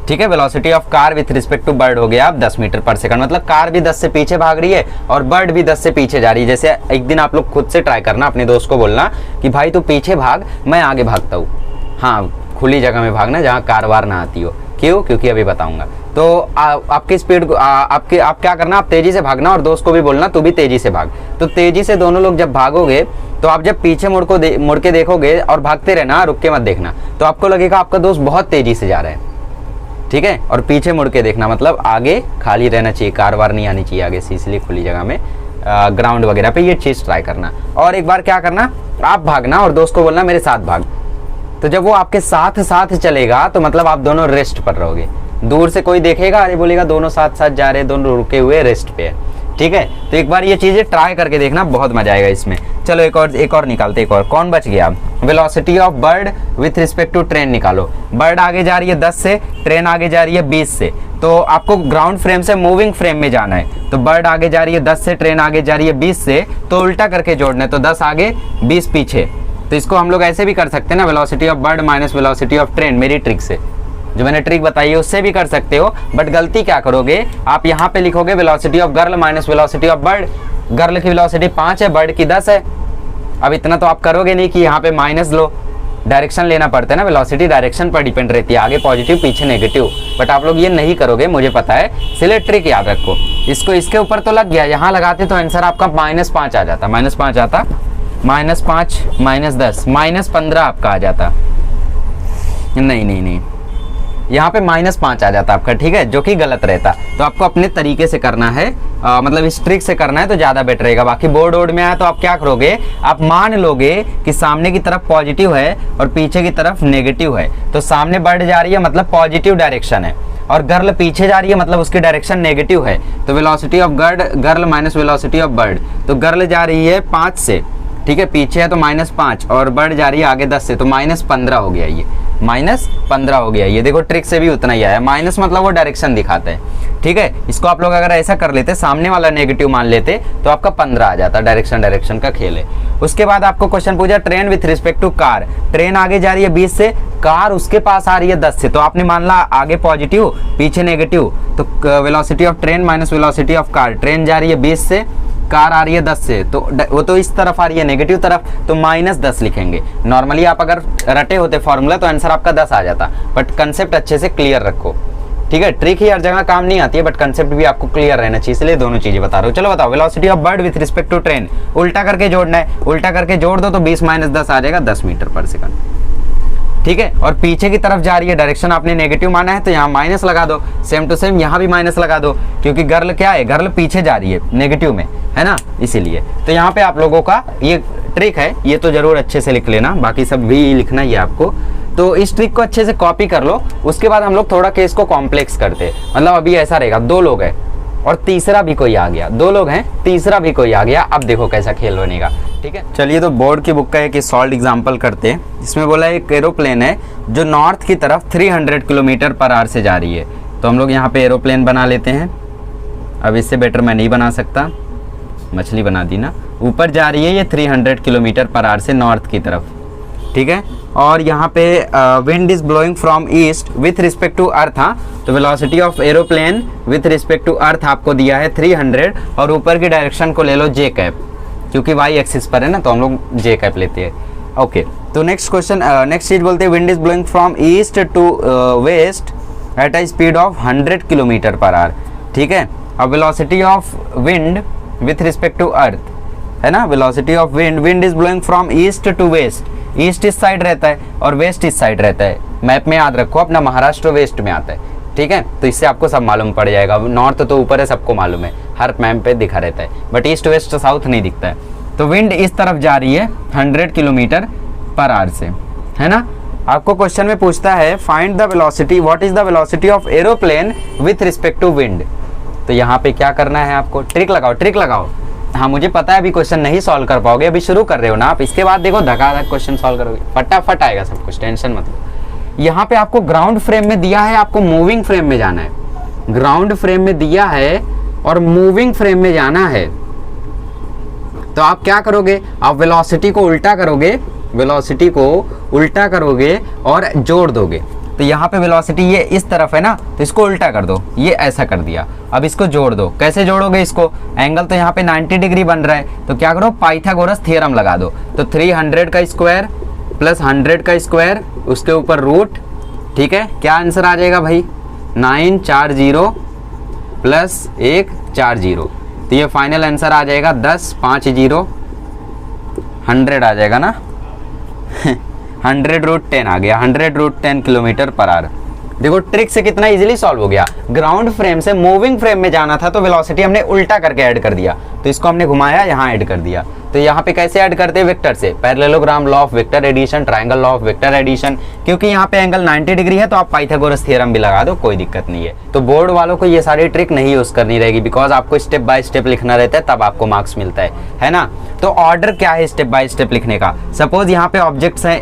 ठीक है, velocity of car with respect to bird हो गया अब 10 मीटर पर सेकंड। मतलब कार भी 10 से पीछे भाग रही है और बर्ड भी 10 से पीछे जा रही है। जैसे एक दिन आप लोग खुद से ट्राई करना, अपने दोस्त को बोलना कि भाई तू पीछे भाग, मैं आगे भागता हूँ। हाँ, खुली जगह में भागना जहाँ कार वार ना आती हो। क्यों, क्योंकि अभी बताऊंगा। तो आपकी स्पीड आप क्या करना, आप तेजी से भागना और दोस्त को भी बोलना तू भी तेजी से भाग। तो तेजी से दोनों लोग जब भागोगे तो आप जब पीछे मुड़ के देखोगे और भागते रहना, रुक के मत देखना, तो आपको लगेगा आपका दोस्त बहुत तेजी से जा रहा है। ठीक है, और पीछे मुड़ के देखना, मतलब आगे खाली रहना चाहिए, कार वार नहीं आनी चाहिए आगे से, इसलिए खुली जगह में ग्राउंड वगैरह पे ये चीज़ ट्राई करना। और एक बार क्या करना, आप भागना और दोस्त को बोलना मेरे साथ भाग। तो जब वो आपके साथ साथ चलेगा तो मतलब आप दोनों रेस्ट पर रहोगे। दूर से कोई देखेगा, अरे बोलेगा दोनों साथ साथ जा रहे हैं, दोनों रुके हुए रेस्ट पे है। ठीक है, तो एक बार ये चीजें ट्राई करके देखना, बहुत मजा आएगा इसमें। चलो एक और निकालते, एक और। कौन बच गया, velocity of bird with respect to train निकालो। बर्ड आगे जा रही है 10 से, ट्रेन आगे जा रही है 20 से। तो आपको ग्राउंड फ्रेम से मूविंग फ्रेम में जाना है। तो बर्ड आगे जा रही है 10 से, ट्रेन आगे जा रही है 20 से, तो उल्टा करके जोड़ना है। तो 10 आगे 20 पीछे। तो इसको हम लोग ऐसे भी कर सकते हैं ना, velocity of bird minus velocity of train. मेरी ट्रिक से, जो मैंने ट्रिक बताई है उससे भी कर सकते हो, बट गलती क्या करोगे, आप यहाँ पे लिखोगे velocity of girl minus velocity of bird. Girl की वेलोसिटी 5 है, बर्ड की 10 है। अब इतना तो आप करोगे नहीं कि यहाँ पे माइनस लो, डायरेक्शन लेना पड़ता है ना, वेलोसिटी डायरेक्शन पर डिपेंड रहती है, आगे पॉजिटिव पीछे नेगेटिव। बट आप लोग ये नहीं करोगे, मुझे पता है, इसलिए ट्रिक याद रखो। इसको इसके ऊपर तो लग गया, यहाँ लगाते तो आंसर आपका -5 आ जाता, -5 आता, -5 -10 -15 आपका आ जाता। नहीं, यहाँ पे -5 आ जाता आपका। ठीक है, जो कि गलत रहता। तो आपको अपने तरीके से करना है, मतलब इस ट्रिक से करना है तो ज़्यादा बेटर रहेगा। बाकी बोर्ड में आया तो आप क्या करोगे, आप मान लोगे कि सामने की तरफ पॉजिटिव है और पीछे की तरफ नेगेटिव है। तो सामने बढ़ जा रही है मतलब पॉजिटिव डायरेक्शन है, और गर्ल पीछे जा रही है मतलब उसकी डायरेक्शन नेगेटिव है। तो velocity of girl minus velocity of bird. तो गर्ल जा रही है 5 से, ठीक है, पीछे है तो -5, और बर्ड जा रही है आगे 10 से, तो -15 हो गया। ये -15 हो गया। ये देखो ट्रिक से भी उतना ही आया, माइनस मतलब वो डायरेक्शन दिखाता है। ठीक है, इसको आप लोग अगर ऐसा कर लेते, सामने वाला नेगेटिव मान लेते, तो आपका 15 आ जाता। डायरेक्शन का खेल है। उसके बाद आपको क्वेश्चन पूछा train with respect to car. Train आगे जा रही है 20 से, कार उसके पास आ रही है 10 से, तो आपने मान ला आगे पॉजिटिव पीछे नेगेटिव, तो velocity of train minus velocity of car. Train जा रही है 20 से, कार आ रही है 10 से, तो वो तो इस तरफ आ रही है नेगेटिव तरफ, तो -10 लिखेंगे। नॉर्मली आप अगर रटे होते फॉर्मूला तो आंसर आपका 10 आ जाता, बट कंसेप्ट अच्छे से क्लियर रखो। ठीक है, ट्रिक ही हर जगह काम नहीं आती है, बट कंसेप्ट भी आपको क्लियर रहना चाहिए, इसलिए दोनों चीजें बता रहा हूँ। चलो बताओ, velocity of bird with respect to train, उल्टा करके जोड़ना है। उल्टा करके जोड़ दो तो 20 - 10 आ जाएगा 10 मीटर पर सेकंड। ठीक है, और पीछे की तरफ जा रही है, डायरेक्शन आपने नेगेटिव माना है तो यहाँ माइनस लगा दो, सेम टू सेम यहाँ भी माइनस लगा दो, क्योंकि गर्ल क्या है, गर्ल पीछे जा रही है नेगेटिव में, है ना, इसीलिए। तो यहाँ पे आप लोगों का ये ट्रिक है, ये तो जरूर अच्छे से लिख लेना, बाकी सब भी लिखना ही है आपको। तो इस ट्रिक को अच्छे से कॉपी कर लो। उसके बाद हम लोग थोड़ा केस को कॉम्प्लेक्स करते, मतलब अभी ऐसा रहेगा, 2 लोग हैं और तीसरा भी कोई आ गया, 2 लोग हैं तीसरा भी कोई आ गया, अब देखो कैसा खेल बनेगा, ठीक है। चलिए तो बोर्ड की बुक का एक सॉल्व एग्जांपल करते हैं। इसमें बोला है एक एरोप्लेन है जो नॉर्थ की तरफ 300 किलोमीटर पर आवर से जा रही है। तो हम लोग यहाँ पे एरोप्लेन बना लेते हैं। अब इससे बेटर मैं नहीं बना सकता, मछली बना दी ना। ऊपर जा रही है ये 300 किलोमीटर पर आवर से नॉर्थ की तरफ, ठीक है। और यहाँ पे wind is blowing from east with respect to earth. हाँ, तो velocity of aeroplane with respect to earth आपको दिया है 300, और ऊपर की डायरेक्शन को ले लो जे कैप, क्योंकि वाई एक्सिस पर है ना, तो हम लोग जे कैप लेते हैं। ओके, तो नेक्स्ट क्वेश्चन, नेक्स्ट चीज बोलते हैं wind is blowing from east to west at a speed of 100 kilometre per hour, ठीक है। अब velocity of wind with respect to earth, है ना, velocity of wind, wind is blowing from east to west, east इस side रहता है और waste इस साइड रहता है। मैप में याद रखो अपना, महाराष्ट्र वेस्ट में आता है, ठीक है। तो इससे आपको सब मालूम पड़ जाएगा। नॉर्थ तो ऊपर है, सबको मालूम है, हर मैप पे दिखा रहता है, बट ईस्ट वेस्ट साउथ नहीं दिखता है। तो विंड इस तरफ जा रही है 100 किलोमीटर पर आवर से, है ना। आपको क्वेश्चन में पूछता है find the velocity, what is the velocity of aeroplane with respect to wind. तो यहाँ पे क्या करना है आपको, ट्रिक लगाओ, ट्रिक लगाओ। हाँ, मुझे पता है अभी क्वेश्चन नहीं सॉल्व कर पाओगे, अभी शुरू कर रहे हो ना आप, इसके बाद देखो धकाधक क्वेश्चन सॉल्व करोगे, फटाफट आएगा सब कुछ, टेंशन मत लो। यहाँ पे आपको ग्राउंड फ्रेम में दिया है, आपको मूविंग फ्रेम में जाना है। ग्राउंड फ्रेम में दिया है और मूविंग फ्रेम में जाना है, तो आप क्या करोगे, आप वेलोसिटी को उल्टा करोगे, वेलोसिटी को उल्टा करोगे और जोड़ दोगे। तो यहाँ पे वेलोसिटी ये इस तरफ है ना, तो इसको उल्टा कर दो, ये ऐसा कर दिया। अब इसको जोड़ दो, कैसे जोड़ोगे इसको, एंगल तो यहाँ पे 90 डिग्री बन रहा है, तो क्या करो, पाइथागोरस थ्योरम लगा दो। तो 300 का स्क्वायर प्लस 100 का स्क्वायर, उसके ऊपर रूट, ठीक है। क्या आंसर आ जाएगा भाई, 940 प्लस 140, तो ये फाइनल आंसर आ जाएगा 1050, 100 आ जाएगा ना 100√10 आ गया, 100√10 किलोमीटर पर आवर। देखो ट्रिक से कितना इजीली सॉल्व हो गया। ग्राउंड फ्रेम से मूविंग फ्रेम में जाना था, तो वेलोसिटी हमने उल्टा करके ऐड कर दिया, तो इसको हमने घुमाया, यहाँ ऐड कर दिया। तो यहाँ पे कैसे ऐड करते हैं, वेक्टर से, parallelogram, law of vector addition, triangle law of vector addition. क्योंकि यहाँ पे एंगल 90 डिग्री है, तो आप पाइथागोरस थ्योरम भी लगा दो, कोई दिक्कत नहीं है। तो बोर्ड वालों को ये सारी ट्रिक नहीं यूज करनी रहेगी, बिकॉज आपको स्टेप बाय स्टेप लिखना रहता है, तब आपको मार्क्स मिलता है ना। तो ऑर्डर क्या है स्टेप बाय स्टेप लिखने का, सपोज यहाँ पे ऑब्जेक्ट्स हैं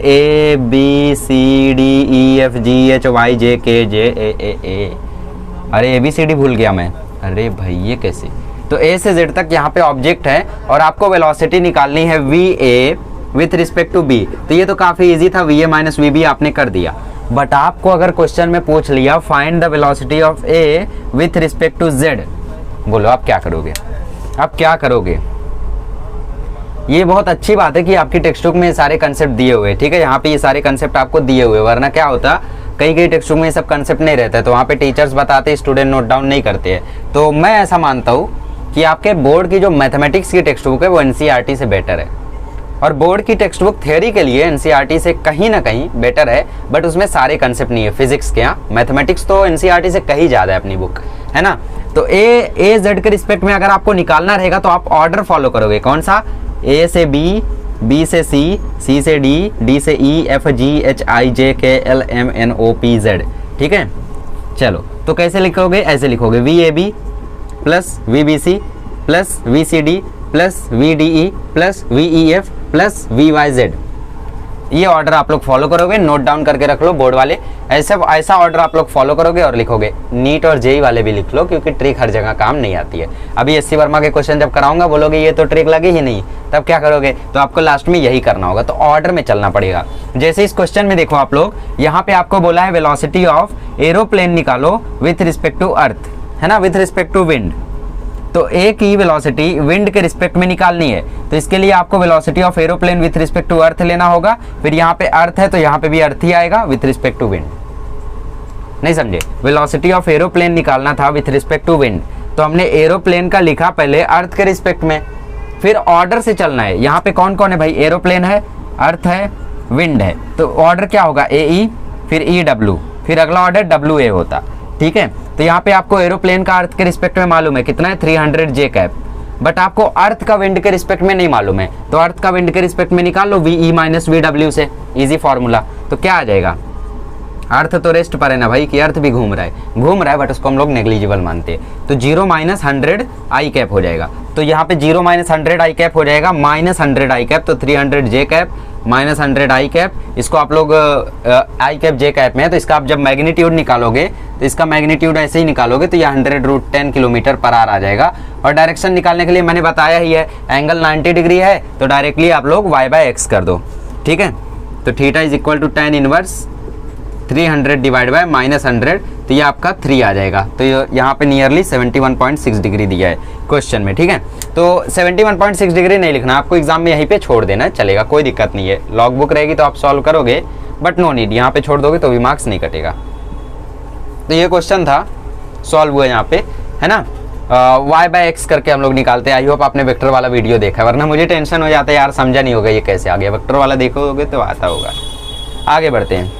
ABCDEFGHYJKJAA, अरे ABCD भूल गया मैं, अरे भाई ये कैसे। तो A से Z तक यहाँ पे ऑब्जेक्ट है और आपको वेलोसिटी निकालनी है VA with respect to B। तो ये तो काफी इजी था, VA माइनस VB आपने कर दिया। बट आपको अगर क्वेश्चन में पूछ लिया find the velocity of A with respect to Z, बोलो आप क्या करोगे, आप क्या करोगे। ये बहुत अच्छी बात है कि आपकी टेक्स्ट बुक में ये सारे कंसेप्ट दिए हुए, ठीक है। यहाँ पे ये सारे कंसेप्ट आपको दिए हुए, वरना क्या होता, कई टेक्स्ट बुक में ये सब कंसेप्ट नहीं रहता है, तो वहाँ पे टीचर्स बताते, स्टूडेंट नोट डाउन नहीं करते हैं। तो मैं ऐसा मानता हूँ कि आपके बोर्ड की जो मैथमेटिक्स की टेक्स्ट बुक है वो NCERT से बेटर है, और बोर्ड की टेक्स्ट बुक थ्योरी के लिए NCERT से कहीं ना कहीं बेटर है, बट उसमें सारे कंसेप्ट नहीं है फिजिक्स के। यहाँ मैथमेटिक्स तो NCERT से कहीं ज़्यादा है अपनी बुक, है ना। तो A Z के रिस्पेक्ट में अगर आपको निकालना रहेगा तो आप ऑर्डर फॉलो करोगे, कौन सा, A से B, B से C, C से D, D से E, F G H I J K L M N O P Z, ठीक है। चलो तो कैसे लिखोगे, ऐसे लिखोगे VAB plus VBC plus VCD plus VDE plus VEF plus VYZ। ये ऑर्डर आप लोग फॉलो करोगे, नोट डाउन करके रख लो बोर्ड वाले, ऐसा ऑर्डर आप लोग फॉलो करोगे और लिखोगे। नीट और जेई वाले भी लिख लो, क्योंकि ट्रिक हर जगह काम नहीं आती है। अभी SC वर्मा के क्वेश्चन जब कराऊंगा बोलोगे ये तो ट्रिक लगी ही नहीं, तब क्या करोगे, तो आपको लास्ट में यही करना होगा। तो ऑर्डर में चलना पड़ेगा। जैसे इस क्वेश्चन में देखो आप लोग, यहाँ पे आपको बोला है वेलोसिटी ऑफ एरोप्लेन निकालो विथ रिस्पेक्ट टू अर्थ, है ना, विथ रिस्पेक्ट टू विंड। तो A की वेलोसिटी विंड के रिस्पेक्ट में निकालनी है, तो इसके लिए आपको velocity of aeroplane with respect to earth लेना होगा। फिर यहाँ पे अर्थ है तो यहाँ पे भी अर्थ ही आएगा विथ रिस्पेक्ट टू विंड। नहीं समझे, वेलोसिटी ऑफ एरोप्लेन निकालना था विथ रिस्पेक्ट टू विंड, तो हमने एरोप्लेन का लिखा पहले अर्थ के रिस्पेक्ट में, फिर ऑर्डर से चलना है। यहाँ पे कौन कौन है भाई, एरोप्लेन है, अर्थ है, विंड है, तो ऑर्डर क्या होगा, ए ई फिर ई डब्ल्यू, फिर अगला ऑर्डर डब्ल्यू ए होता, ठीक है। तो यहाँ पे आपको एरोप्लेन का अर्थ के रिस्पेक्ट में मालूम है कितना है 300 जे कैप, बट आपको अर्थ का विंड के रिस्पेक्ट में नहीं मालूम है, तो अर्थ का विंड के रिस्पेक्ट में निकाल लो V E minus V W से, इजी फॉर्मूला। तो क्या आ जाएगा, अर्थ तो रेस्ट पर है ना भाई, कि अर्थ भी घूम रहा है बट उसको हम लोग नेग्लिजिबल मानते हैं, तो 0 माइनस 100 आई कैप हो जाएगा। तो यहाँ पे 0 माइनस 100 आई कैप हो जाएगा, माइनस 100 आई कैप, तो 300 जे कैप माइनस 100 आई कैप। इसको आप लोग आई कैप जे कैप में है, तो इसका आप जब मैग्नीट्यूड निकालोगे तो इसका मैग्नीट्यूड ऐसे ही निकालोगे तो यह 100√10 किलोमीटर पर आवर आ जाएगा। और डायरेक्शन निकालने के लिए मैंने बताया ही है, एंगल 90 डिग्री है तो डायरेक्टली आप लोग y/x कर दो, ठीक है। तो theta is equal to tan inverse 300 divide by minus 100, तो ये आपका 3 आ जाएगा। तो यहाँ पे नियरली 71.6 डिग्री दिया है क्वेश्चन में, ठीक है। तो 71.6 डिग्री नहीं लिखना, आपको एग्जाम में यहीं पे छोड़ देना है, चलेगा, कोई दिक्कत नहीं है। लॉग बुक रहेगी तो आप सॉल्व करोगे, बट नो नीड, यहाँ पे छोड़ दोगे तो भी मार्क्स नहीं कटेगा। तो ये क्वेश्चन था, सॉल्व हुआ यहाँ पे, है ना। y/x करके हम लोग निकालते हैं। आई होप आपने वेक्टर वाला वीडियो देखा, वरना मुझे टेंशन हो जाता है यार, समझा नहीं होगा ये कैसे आ गया। वेक्टर वाला देखोगे तो आता होगा। आगे बढ़ते हैं,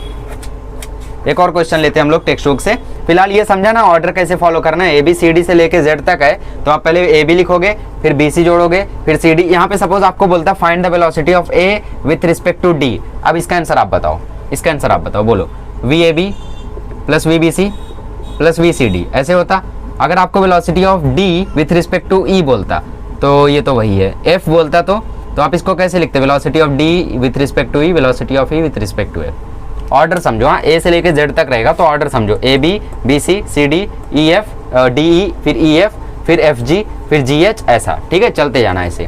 एक और क्वेश्चन लेते हैं हम लोग टेक्स्ट बुक से। फिलहाल ये समझा ना ऑर्डर कैसे फॉलो करना है, ABCD से लेके Z तक है, तो आप पहले AB लिखोगे, फिर BC जोड़ोगे, फिर CD। यहाँ पे सपोज आपको बोलता है find the velocity of A with respect to D। अब इसका आंसर आप बताओ, इसका आंसर आप बताओ, बोलो। VAB plus VBC plus VCD ऐसे होता। अगर आपको velocity of D with respect to E बोलता तो ये तो वही है, F बोलता तो आप इसको कैसे लिखते, velocity of D with respect to E, velocity of E with respect to F। Order समझो, हाँ, A से लेके Z तक रहेगा तो ऑर्डर समझो, AB BC CD EF DE फिर EF फिर FG फिर GH, ऐसा, ठीक है। चलते जाना ऐसे,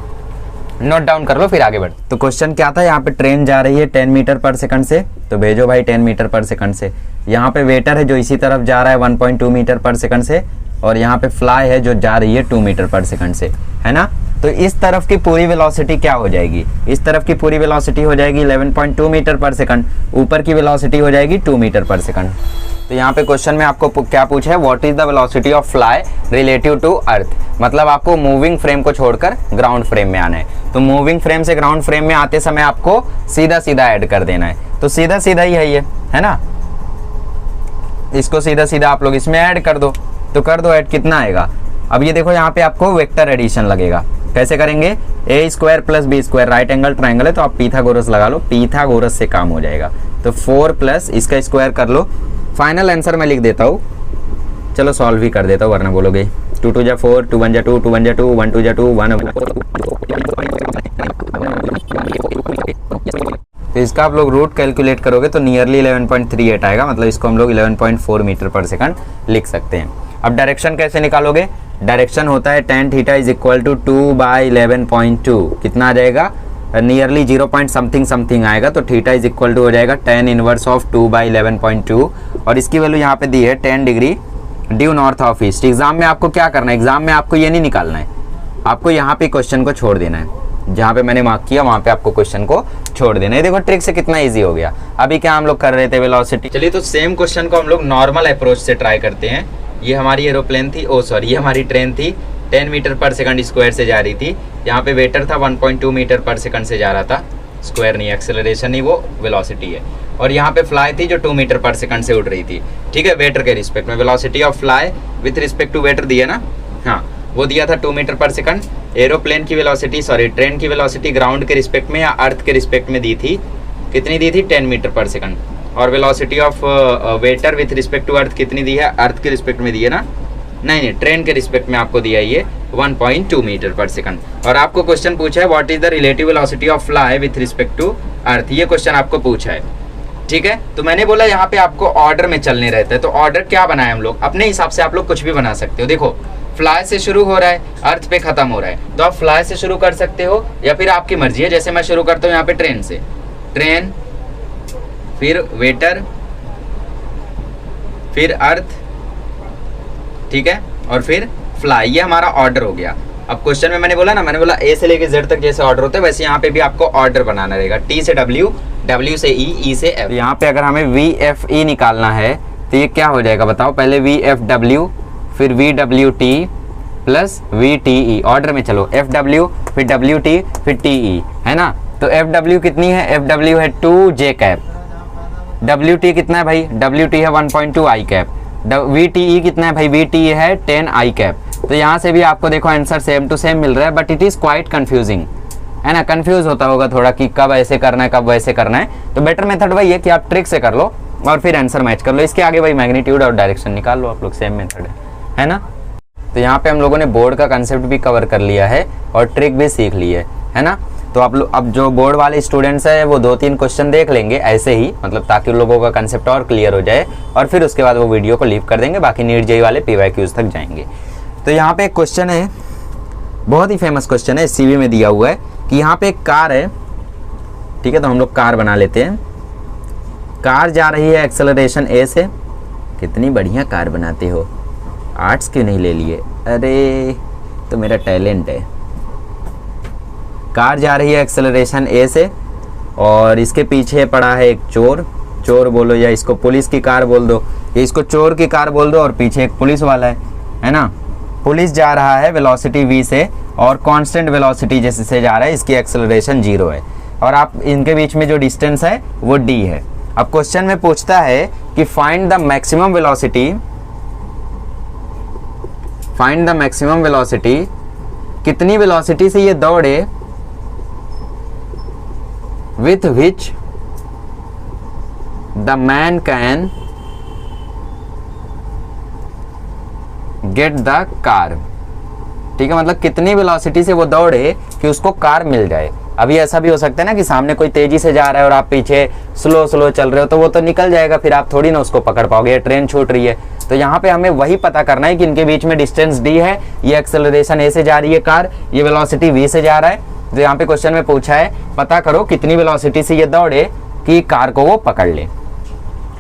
नोट डाउन कर लो फिर आगे बढ़। तो क्वेश्चन क्या था, यहाँ पे ट्रेन जा रही है 10 मीटर पर सेकंड से, तो भेजो भाई 10 मीटर पर सेकंड से। यहाँ पे वेटर है जो इसी तरफ जा रहा है 1.2 मीटर पर सेकंड से, और यहाँ पे फ्लाई है जो जा रही है 2 मीटर पर सेकंड से, है ना। तो इस तरफ की पूरी वेलोसिटी क्या हो जाएगी, इस तरफ की पूरी वेलोसिटी हो जाएगी 11.2 मीटर पर सेकंड, ऊपर की वेलोसिटी हो जाएगी 2 मीटर पर सेकंड। तो यहाँ पे क्वेश्चन में आपको क्या पूछा है, what is the velocity of fly relative to earth, मतलब आपको मूविंग फ्रेम को छोड़कर ग्राउंड फ्रेम में आना है। तो मूविंग फ्रेम से ग्राउंड फ्रेम में आते समय आपको सीधा सीधा ऐड कर देना है, तो सीधा सीधा ही है ये, है ना। इसको सीधा सीधा आप लोग इसमें ऐड कर दो, तो कर दो ऐड, कितना आएगा। अब ये देखो यहाँ पे आपको वेक्टर एडिशन लगेगा, कैसे करेंगे, a² plus b², right angle triangle है तो आप पीथागोरस लगा लो, पीथागोरस से काम हो जाएगा। तो 4 प्लस इसका स्क्वायर कर लो। फाइनल आंसर मैं लिख देता हूँ, चलो सॉल्व भी कर देता हूँ वरना बोलोगे 2 2 जा 4, 2 1 जा 2, 2 1 जा 2, 1 2 जा 2, 1। तो इसका आप लोग रूट कैलकुलेट करोगे तो नियरली 11.38 आएगा, मतलब इसको हम लोग 11.4 मीटर पर सेकंड लिख सकते हैं। अब डायरेक्शन कैसे निकालोगे, डायरेक्शन होता है tan theta is equal to 2/11.2, कितना आ जाएगा, नियरली 0 पॉइंट समथिंग समथिंग आएगा। तो थीटा इज इक्वल टू हो जाएगा tan इनवर्स ऑफ 2/11.2, और इसकी वैल्यू यहाँ पे दी है 10 degree due north of east. Exam में आपको क्या करना है, एग्जाम में आपको ये नहीं निकालना है, आपको यहाँ पे क्वेश्चन को छोड़ देना है, जहाँ पे मैंने मार्क किया वहाँ पे आपको क्वेश्चन को छोड़ देना है। देखो ट्रिक से कितना इजी हो गया। अभी क्या हम लोग कर रहे थे, वेलोसिटी। चलिए तो सेम क्वेश्चन को हम लोग नॉर्मल अप्रोच से ट्राई करते हैं। ये हमारी एरोप्लेन थी, ये हमारी ट्रेन थी, 10 मीटर पर सेकंड स्क्वायर से जा रही थी। यहाँ पे वेटर था 1.2 मीटर पर सेकंड से जा रहा था, स्क्वायर नहीं, एक्सेलरेशन नहीं, वो वेलोसिटी है। और यहाँ पे फ्लाई थी जो 2 मीटर पर सेकंड से उड़ रही थी, ठीक है, वेटर के रिस्पेक्ट में। Velocity of fly with respect to waiter दिया ना, हाँ, वो दिया था 2 मीटर पर सेकंड। एरोप्लेन की वेलोसिटी, ट्रेन की वेलोसिटी ग्राउंड के रिस्पेक्ट में या अर्थ के रिस्पेक्ट में दी थी, कितनी दी थी, 10 मीटर पर सेकंड। और velocity of waiter with respect to earth कितनी दी है, अर्थ के रिस्पेक्ट में दी है ना, नहीं, ट्रेन के रिस्पेक्ट में आपको दिया है ये 1.2 मीटर पर सेकंड। और आपको क्वेश्चन पूछा है what is the relative velocity of fly with respect to earth, ये क्वेश्चन आपको पूछा है, ठीक है। तो मैंने बोला यहाँ पे आपको ऑर्डर में चलने रहता है, तो ऑर्डर क्या बनाए हम लोग, अपने हिसाब से आप लोग कुछ भी बना सकते हो। देखो फ्लाई से शुरू हो रहा है, अर्थ पे खत्म हो रहा है, तो आप फ्लाई से शुरू कर सकते हो या फिर आपकी मर्जी है। जैसे मैं शुरू करता हूँ यहाँ पे ट्रेन से, ट्रेन, फिर वेटर, फिर अर्थ, ठीक है, और फिर फ्लाई, ये हमारा ऑर्डर हो गया। अब क्वेश्चन में मैंने बोला ना, मैंने बोला ए से लेके जेड तक जैसे ऑर्डर होता है वैसे यहाँ पे भी आपको ऑर्डर बनाना रहेगा, टी से डब्ल्यू, डब्ल्यू से ई, ई से एफ। यहाँ पे अगर हमें वी एफ ई निकालना है तो ये क्या हो जाएगा बताओ, पहले वी एफ डब्ल्यू, फिर V W T plus we T E, order में चलो, एफ डब्ल्यू फिर डब्ल्यू टी फिर टी ई, है ना। तो एफ डब्ल्यू कितनी है, एफ डब्ल्यू है 2 जे कैप, डब्ल्यू टी कितना है भाई, डब्ल्यू टी है 1.2 आई कैप, वी टी ई कितना है भाई, वी टी ई है 10 आई कैप। तो यहाँ से भी आपको देखो आंसर सेम टू सेम मिल रहा है, but it is quite confusing, है ना, कंफ्यूज होता होगा थोड़ा कि कब ऐसे करना है कब वैसे करना है। तो बेटर मेथड भाई ये कि आप ट्रिक से कर लो और फिर आंसर मैच कर लो। इसके आगे भाई मैग्नीट्यूड और डायरेक्शन निकाल लो आप लोग, सेम मेथड है ना। तो यहाँ पे हम लोगों ने बोर्ड का कंसेप्ट भी कवर कर लिया है और ट्रिक भी सीख ली है ना। तो आप लोग अब जो बोर्ड वाले स्टूडेंट्स हैं वो 2-3 क्वेश्चन देख लेंगे ऐसे ही, मतलब ताकि उन लोगों का कंसेप्ट और क्लियर हो जाए, और फिर उसके बाद वो वीडियो को लीव कर देंगे, बाकी नीट जेईई वाले पीवाईक्यूज तक जाएंगे। तो यहाँ पे एक क्वेश्चन है, बहुत ही फेमस क्वेश्चन है, सीवी में दिया हुआ है कि यहाँ पे एक कार है, ठीक है, तो हम लोग कार बना लेते हैं। कार जा रही है एक्सेलरेशन ए से, कितनी बढ़िया कार बनाते हो, आर्ट्स क्यों नहीं ले लिए, अरे तो मेरा टैलेंट है। कार जा रही है एक्सेलरेशन ए से और इसके पीछे पड़ा है एक चोर, चोर बोलो या इसको पुलिस की कार बोल दो, या इसको चोर की कार बोल दो, और पीछे एक पुलिस वाला है ना। पुलिस जा रहा है वेलोसिटी v से और कांस्टेंट वेलोसिटी जैसे से जा रहा है, इसकी एक्सेलरेशन 0 है, और आप इनके बीच में जो डिस्टेंस है वो d है। अब क्वेश्चन में पूछता है कि find the maximum velocity, find the maximum velocity, कितनी वेलोसिटी से ये दौड़े with which the man can get the car, ठीक है, मतलब कितनी वेलोसिटी से वो दौड़े कि उसको कार मिल जाए। अभी ऐसा भी हो सकता है ना कि सामने कोई तेजी से जा रहा है और आप पीछे स्लो स्लो चल रहे हो, तो वो तो निकल जाएगा, फिर आप थोड़ी ना उसको पकड़ पाओगे, ट्रेन छूट रही है। तो यहाँ पे हमें वही पता करना है कि इनके बीच में डिस्टेंस d है, ये एक्सेलरेशन a से जा रही है कार, ये वेलोसिटी v से जा रहा है। तो यहाँ पे क्वेश्चन में पूछा है पता करो कितनी वेलोसिटी से ये दौड़े कि कार को वो पकड़ ले,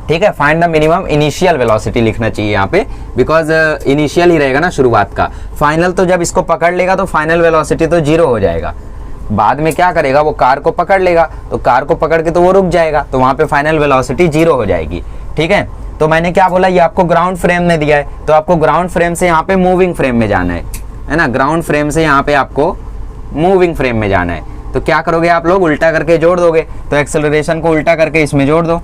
ठीक है। Find the minimum initial velocity लिखना चाहिए यहाँ पे, बिकॉज इनिशियल ही रहेगा ना शुरुआत का, फाइनल तो जब इसको पकड़ लेगा तो फाइनल वेलोसिटी तो 0 हो जाएगा। बाद में क्या करेगा, वो कार को पकड़ लेगा, तो कार को पकड़ के तो वो रुक जाएगा, तो वहाँ पे फाइनल वेलोसिटी 0 हो जाएगी, ठीक है। तो मैंने क्या बोला, ये आपको ग्राउंड फ्रेम में दिया है, तो आपको ग्राउंड फ्रेम से यहाँ पे मूविंग फ्रेम में जाना है ना, ग्राउंड फ्रेम से यहाँ पे आपको मूविंग फ्रेम में जाना है। तो क्या करोगे आप लोग, उल्टा करके जोड़ दोगे, तो एक्सेलरेशन को उल्टा करके इसमें जोड़ दो,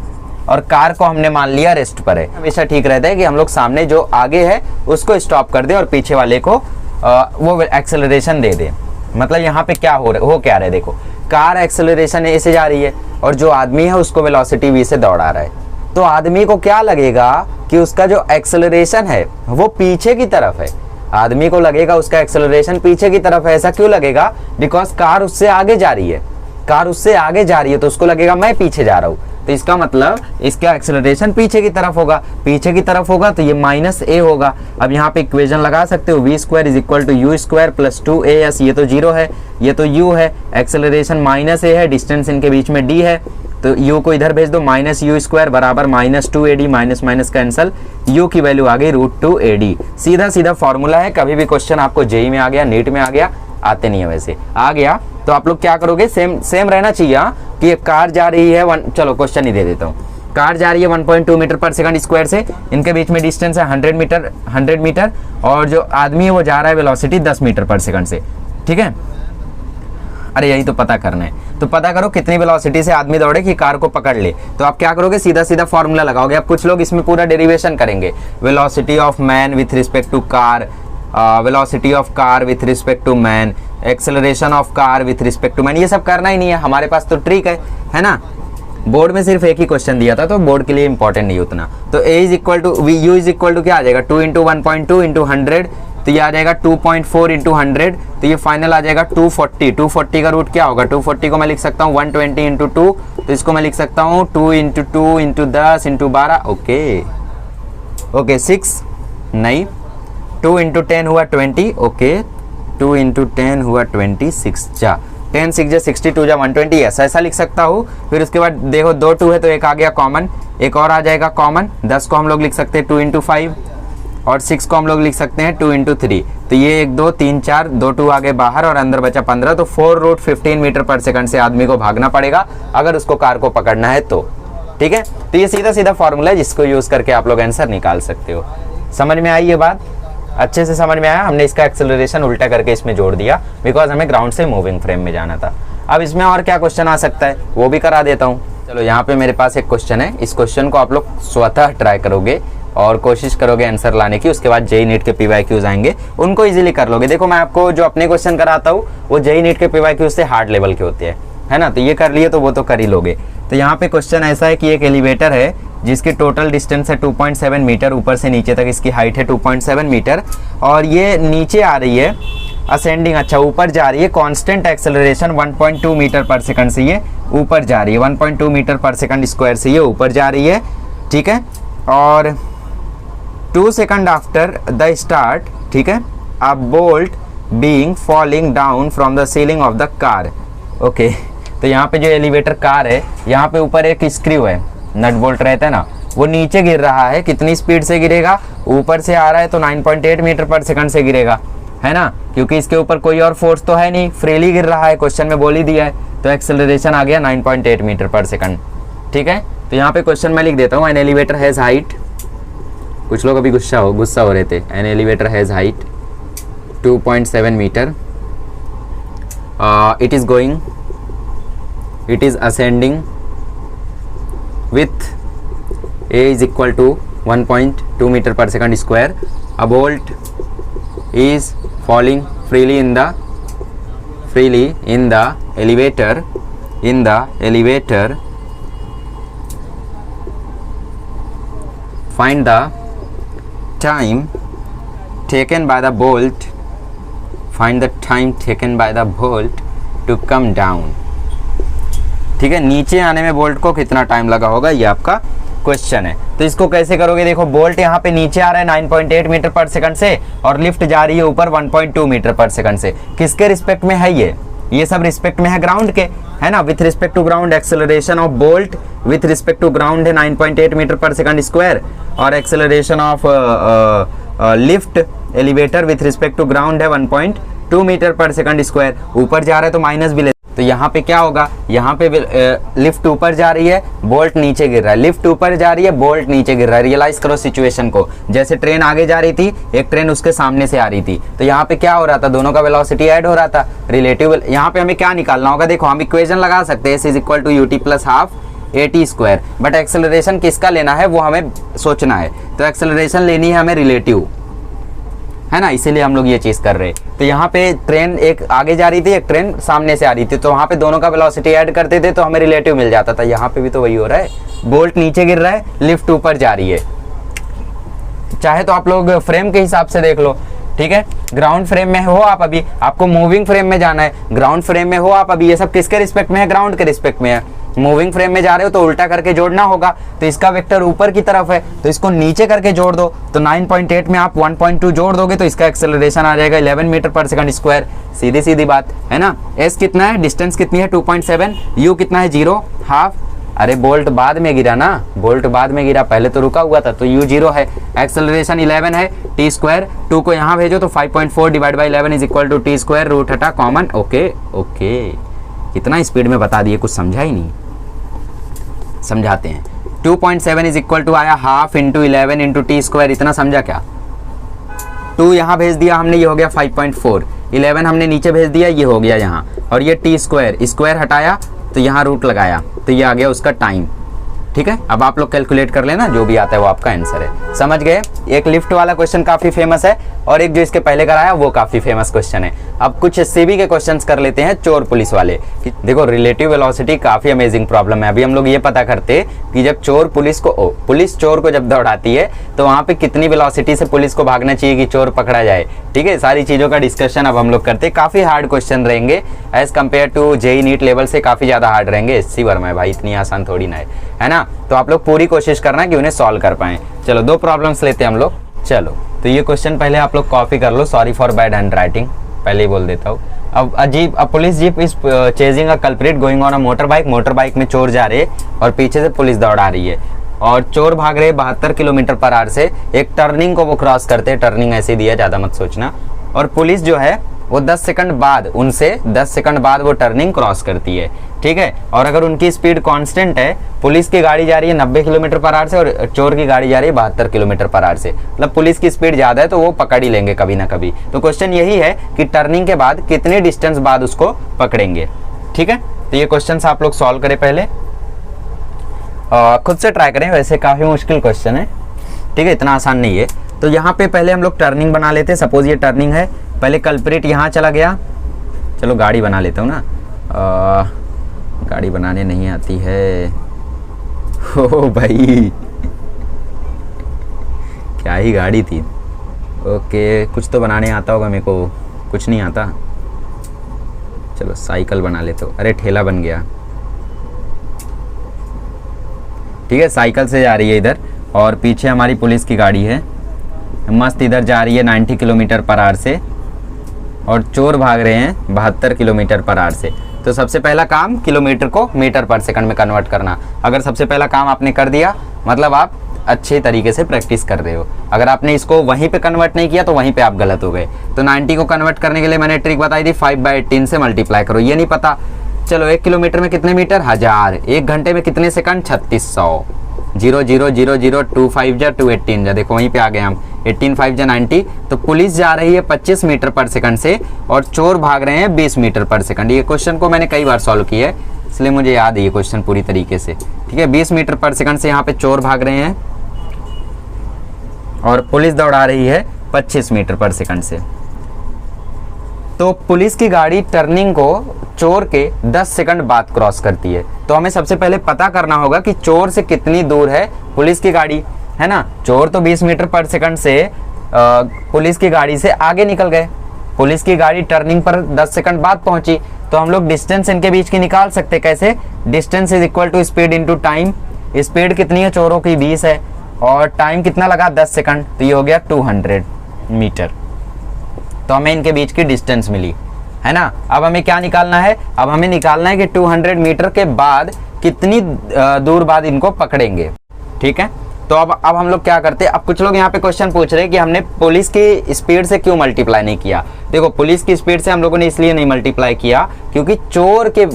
और कार को हमने मान लिया रेस्ट पर है। हमेशा ठीक रहता है कि हम लोग सामने जो आगे है उसको स्टॉप कर दे और पीछे वाले को वो एक्सेलरेशन दे दे। मतलब यहाँ पे क्या हो क्या रहा है, देखो कार एक्सेलरेशन ए से जा रही है और जो आदमी है उसको वेलोसिटी v से दौड़ा रहा है, तो आदमी को क्या लगेगा कि उसका जो एक्सेलरेशन है वो पीछे की तरफ है, आदमी को लगेगा उसका एक्सेलरेशन पीछे की तरफ है। ऐसा क्यों लगेगा, बिकॉज कार उससे आगे जा रही है, कार उससे आगे जा रही है, तो उसको लगेगा मैं पीछे जा रहा हूँ, तो इसका मतलब इसका एक्सेलरेशन पीछे की तरफ होगा, पीछे की तरफ होगा तो ये -a होगा। अब यहाँ पे इक्वेशन लगा सकते हो, v² = u² + 2as, ये तो 0 है, ये तो u है, एक्सेलरेशन -a है, डिस्टेंस इनके बीच में d है, तो u को इधर भेज दो, -u² बराबर -2ad, minus minus cancel, u की वैल्यू आ गई √2ad। सीधा सीधा फॉर्मूला है, कभी भी क्वेश्चन आपको जेईई में आ गया, नीट में आ गया, आते नहीं है वैसे, आ गया तो आप लोग क्या करोगे, सेम रहना चाहिए कि कार जा रही है चलो क्वेश्चन ही दे देता हूँ। कार जा रही है 1.2 मीटर पर सेकंड स्क्वायर से, इनके बीच में डिस्टेंस है 100 मीटर, और जो आदमी है वो जा रहा है वेलोसिटी 10 मीटर पर सेकंड से, ठीक है। अरे यही तो पता करना है, तो पता करो कितनी वेलोसिटी से आदमी दौड़े कि कार को पकड़ ले। तो आप क्या करोगे, सीधा सीधा फॉर्मूला लगाओगे। अब कुछ लोग इसमें पूरा डेरिवेशन करेंगे, velocity of man with respect to car, velocity of car with respect to man, acceleration of car with respect to man, ये सब करना ही नहीं है, हमारे पास तो ट्रिक है ना। बोर्ड में सिर्फ एक ही क्वेश्चन दिया था, तो बोर्ड के लिए इंपॉर्टेंट नहीं उतना। तो a u क्या आ जाएगा, 2 × 1.2 × 100, तो ये आ जाएगा 2.4 × 100, तो ये फाइनल आ जाएगा 240। 240 का रूट क्या होगा, 240 को मैं लिख सकता हूँ 120 × 2, तो इसको मैं लिख सकता हूँ 2 × 2 × 10 × 12, ओके 6 नहीं, 2 × 10 हुआ 20, ओके 2 × 10 हुआ 26 जा 10 6 जा 62 जा 120, ऐसा लिख सकता हूँ। फिर उसके बाद देखो 2 2 है तो एक आ गया कॉमन, एक और आ जाएगा कॉमन, 10 को हम लोग लिख सकते हैं 2 × 5, और 6 को हम लोग लिख सकते हैं 2 × 3, तो ये 1 2 3 4 2 2 आगे बाहर और अंदर बचा 15, तो 4√15 मीटर पर सेकंड से आदमी को भागना पड़ेगा अगर उसको कार को पकड़ना है तो, ठीक है। तो ये सीधा सीधा फॉर्मूला है जिसको यूज करके आप लोग आंसर निकाल सकते हो। समझ में आई ये बात, अच्छे से समझ में आया। हमने इसका एक्सेलरेशन उल्टा करके इसमें जोड़ दिया बिकॉज हमें ग्राउंड से मूविंग फ्रेम में जाना था। अब इसमें और क्या क्वेश्चन आ सकता है वो भी करा देता हूँ। चलो यहाँ पे मेरे पास एक क्वेश्चन है, इस क्वेश्चन को आप लोग स्वतः ट्राई करोगे और कोशिश करोगे आंसर लाने की, उसके बाद जेई नीट के पीवाईक्यूज आएंगे उनको इजीली कर लोगे। देखो मैं आपको जो अपने क्वेश्चन कराता हूँ वो जेई नीट के पीवाईक्यूज से हार्ड लेवल के होते हैं, है ना, तो ये कर लिए तो वो तो कर ही लोगे। तो यहाँ पे क्वेश्चन ऐसा है कि एक एलिवेटर है जिसकी टोटल डिस्टेंस है 2.7 मीटर, ऊपर से नीचे तक इसकी हाइट है 2.7 मीटर और ये नीचे आ रही है असेंडिंग, अच्छा ऊपर जा रही है, constant acceleration 1.2 metre per second से ये ऊपर जा रही है, 1.2 मीटर पर सेकंड स्क्वायर से ये ऊपर जा रही है, ठीक है। और 2 सेकंड आफ्टर द स्टार्ट, ठीक है, अ bolt being falling down from the ceiling of the car, okay. तो यहाँ पे जो एलिवेटर कार है, यहाँ पे ऊपर एक स्क्रू है, नट बोल्ट रहता है ना, वो नीचे गिर रहा है, कितनी स्पीड से गिरेगा, ऊपर से आ रहा है तो 9.8 मीटर पर सेकंड से गिरेगा, है ना, क्योंकि इसके ऊपर कोई और फोर्स तो है नहीं, फ्रीली गिर रहा है, क्वेश्चन में बोल ही दिया है, तो एक्सेलरेशन आ गया 9.8 मीटर पर सेकंड, ठीक है। तो यहाँ पे क्वेश्चन मैं लिख देता हूँ, एन एलिवेटर हैज हाइट, कुछ लोग अभी गुस्सा हो रहे थे, an elevator has height 2.7 metre, it is ascending with a is equal to 1.2 meter per second square, a bolt is falling freely in the elevator, find the time taken by the bolt to come down, ठीक है, नीचे आने में bolt को कितना time लगा होगा, ये आपका क्वेश्चन है। तो इसको कैसे करोगे, देखो बोल्ट यहाँ पे नीचे आ रहा है 9.8 मीटर पर सेकंड से और लिफ्ट जा रही है ऊपर 1.2 मीटर पर सेकंड से, किसके रिस्पेक्ट में है ये सब रिस्पेक्ट में है ग्राउंड के, है ना, with respect to ground, acceleration of bolt with respect to ground है 9.8 मीटर पर सेकंड स्क्वायर और acceleration of lift elevator with respect to ground है 1.2 मीटर पर सेकंड स्क्वायर, ऊपर जा रहा है तो माइनस भी ले, तो यहाँ पे क्या होगा, यहाँ पे लिफ्ट ऊपर जा रही है, बोल्ट नीचे गिर रहा है, लिफ्ट ऊपर जा रही है, बोल्ट नीचे गिर रहा है। रियलाइज करो सिचुएशन को, जैसे ट्रेन आगे जा रही थी, एक ट्रेन उसके सामने से आ रही थी, तो यहाँ पे क्या हो रहा था, दोनों का वेलोसिटी ऐड हो रहा था, रिलेटिव। यहाँ पे हमें क्या निकालना होगा, देखो हम इक्वेशन लगा सकते हैं, s is equal to ut plus half at square, but acceleration किसका लेना है वो हमें सोचना है, तो एक्सेलरेशन लेनी है हमें रिलेटिव, है ना, इसीलिए हम लोग ये चीज कर रहे हैं। तो यहाँ पे ट्रेन एक आगे जा रही थी, एक ट्रेन सामने से आ रही थी, तो वहाँ पे दोनों का वेलोसिटी ऐड करते थे तो हमें रिलेटिव मिल जाता था। यहाँ पे भी तो वही हो रहा है, बोल्ट नीचे गिर रहा है, लिफ्ट ऊपर जा रही है, चाहे तो आप लोग फ्रेम के हिसाब से देख लो, ठीक है, ग्राउंड फ्रेम में हो आप, अभी आपको मूविंग फ्रेम में जाना है, ग्राउंड फ्रेम में हो आप, अभी ये सब किसके रिस्पेक्ट में है, ग्राउंड के रिस्पेक्ट में है, मूविंग फ्रेम में जा रहे हो तो उल्टा करके जोड़ना होगा, तो इसका वेक्टर ऊपर की तरफ है तो इसको नीचे करके जोड़ दो, तो 9.8 में आप 1.2 जोड़ दोगे तो इसका एक्सेलरेशन आ जाएगा 11 मीटर पर सेकंड स्क्वायर, सीधी सीधी बात है ना। एस कितना है, डिस्टेंस कितनी है 2.7, यू कितना है 0 हाफ, अरे बोल्ट बाद में गिरा ना, बोल्ट बाद में गिरा, पहले तो रुका हुआ था, तो u 0 है, एक्सेलरेशन 11 है, टी स्क्वायर 2 को यहाँ भेजो तो 5.4 divide by 11 is equal to T square, root हटा कॉमन, ओके ओके, कितना स्पीड में बता दिए, कुछ समझा ही नहीं, समझाते हैं। 2.7 इज इक्वल टू आया half into 11 into T square, इतना समझा क्या, 2 यहाँ भेज दिया हमने, ये हो गया 5.4, 11 हमने नीचे भेज दिया, ये हो गया यहाँ, और ये टी स्क्वायर, स्क्वायर हटाया तो यहाँ रूट लगाया, तो ये आ गया उसका टाइम, ठीक है। अब आप लोग कैलकुलेट कर लेना, जो भी आता है वो आपका आंसर है, समझ गए। एक लिफ्ट वाला क्वेश्चन काफी फेमस है और एक जो इसके पहले कराया वो काफी फेमस क्वेश्चन है। अब कुछ सीबी के क्वेश्चंस कर लेते हैं, चोर पुलिस वाले। देखो रिलेटिव वेलोसिटी काफी अमेजिंग प्रॉब्लम है। अभी हम लोग ये पता करते कि जब चोर पुलिस को पुलिस चोर को जब दौड़ाती है तो वहां पे कितनी वेलोसिटी से पुलिस को भागना चाहिए कि चोर पकड़ा जाए, ठीक है। सारी चीजों का डिस्कशन अब हम लोग करते, काफी हार्ड क्वेश्चन रहेंगे as compare to JEE NEET level से, काफी ज्यादा हार्ड रहेंगे। एससी वर्मा है भाई, इतनी आसान थोड़ी ना है ना। तो आप लोग पूरी कोशिश करना कि उन्हें सॉल्व कर पाए। चलो 2 प्रॉब्लम्स लेते हैं हम लोग। चलो तो ये क्वेश्चन पहले आप लोग कॉपी कर लो, sorry for bad handwriting, पहले ही बोल देता हूँ। अब police jeep is chasing a culprit going on a motorbike में चोर जा रहे और पीछे से पुलिस दौड़ा रही है और चोर भाग रहे 72 किलोमीटर पर आवर से। एक टर्निंग को वो क्रॉस करते हैं, टर्निंग ऐसे दिया, ज्यादा मत सोचना। और पुलिस जो है वो 10 सेकंड बाद, उनसे 10 सेकंड बाद वो टर्निंग क्रॉस करती है, ठीक है। और अगर उनकी स्पीड कांस्टेंट है, पुलिस की गाड़ी जा रही है 90 किलोमीटर पर आवर से और चोर की गाड़ी जा रही है 72 किलोमीटर पर आवर से, मतलब पुलिस की स्पीड ज्यादा है तो वो पकड़ ही लेंगे कभी ना कभी। तो क्वेश्चन यही है कि टर्निंग के बाद कितने डिस्टेंस बाद उसको पकड़ेंगे, ठीक है, तो ये क्वेश्चन आप लोग सॉल्व करें पहले, खुद से ट्राई करें, वैसे काफ़ी मुश्किल क्वेश्चन है, ठीक है, इतना आसान नहीं है। तो यहाँ पे पहले हम लोग टर्निंग बना लेते हैं। सपोज ये टर्निंग है, पहले कल्प्रिट यहाँ चला गया, चलो गाड़ी बना लेता हूँ ना, गाड़ी बनाने नहीं आती है, ओ भाई क्या ही गाड़ी थी। ओके, कुछ तो बनाने आता होगा, मेरे को कुछ नहीं आता। चलो साइकिल बना लेते हो, अरे ठेला बन गया, ठीक है, साइकिल से जा रही है इधर, और पीछे हमारी पुलिस की गाड़ी है, मस्त इधर जा रही है 90 किलोमीटर पर आवर से, और चोर भाग रहे हैं 72 किलोमीटर पर आवर से। तो सबसे पहला काम किलोमीटर को मीटर पर सेकंड में कन्वर्ट करना। अगर सबसे पहला काम आपने कर दिया, मतलब आप अच्छे तरीके से प्रैक्टिस कर रहे हो। अगर आपने इसको वहीं पे कन्वर्ट नहीं किया तो वहीं पे आप गलत हो गए। तो 90 को कन्वर्ट करने के लिए मैंने ट्रिक बताई थी, 5/18 से मल्टीप्लाई करो। ये नहीं पता, चलो 1 किलोमीटर में कितने मीटर, 1000, 1 घंटे में कितने सेकंड, 3600, 0 0 0 0 2 5 जा 2 18 जा, देखो वहीं पे आ गए हम, 18 5 जा 90। तो पुलिस जा रही है 25 मीटर पर सेकंड से, और चोर भाग रहे हैं 20 मीटर पर सेकंड। ये क्वेश्चन को मैंने कई बार सॉल्व किया है, इसलिए मुझे याद है ये क्वेश्चन पूरी तरीके से, ठीक है। 20 मीटर पर सेकंड से यहाँ पे चोर भाग रहे हैं, और पुलिस दौड़ा रही है 25 मीटर पर सेकंड से। तो पुलिस की गाड़ी टर्निंग को चोर के 10 सेकंड बाद क्रॉस करती है। तो हमें सबसे पहले पता करना होगा कि चोर से कितनी दूर है पुलिस की गाड़ी, है ना। चोर तो 20 मीटर पर सेकंड से पुलिस की गाड़ी से आगे निकल गए, पुलिस की गाड़ी टर्निंग पर 10 सेकंड बाद पहुंची। तो हम लोग डिस्टेंस इनके बीच की निकाल सकते, कैसे, distance is equal to speed into time. Speed कितनी है, चोरों की 20 है, और टाइम कितना लगा, 10 सेकंड, तो ये हो गया 200 मीटर। तो हमें इनके बीच की डिस्टेंस मिली, है ना। अब हमें क्या निकालना है, अब हमें निकालना है कि 200 मीटर के बाद कितनी दूर बाद इनको पकड़ेंगे, ठीक है। तो अब हम लोग क्या करते हैं, अब कुछ लोग यहाँ पे क्वेश्चन पूछ रहे हैं कि हमने पुलिस की स्पीड से क्यों मल्टीप्लाई नहीं किया। देखो, पुलिस की स्पीड से हम लोगों ने इसलिए नहीं मल्टीप्लाई किया क्योंकि चोर के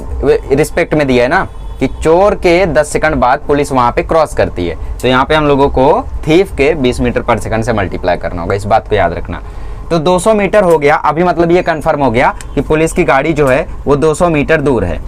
रिस्पेक्ट में दिया है ना, कि चोर के 10 सेकंड बाद पुलिस वहां पे क्रॉस करती है। तो यहाँ पे हम लोगों को थीफ के 20 मीटर पर सेकंड से मल्टीप्लाई करना होगा, इस बात को याद रखना। तो 200 मीटर हो गया अभी, मतलब ये कंफर्म हो गया कि पुलिस की गाड़ी जो है वो 200 मीटर दूर है।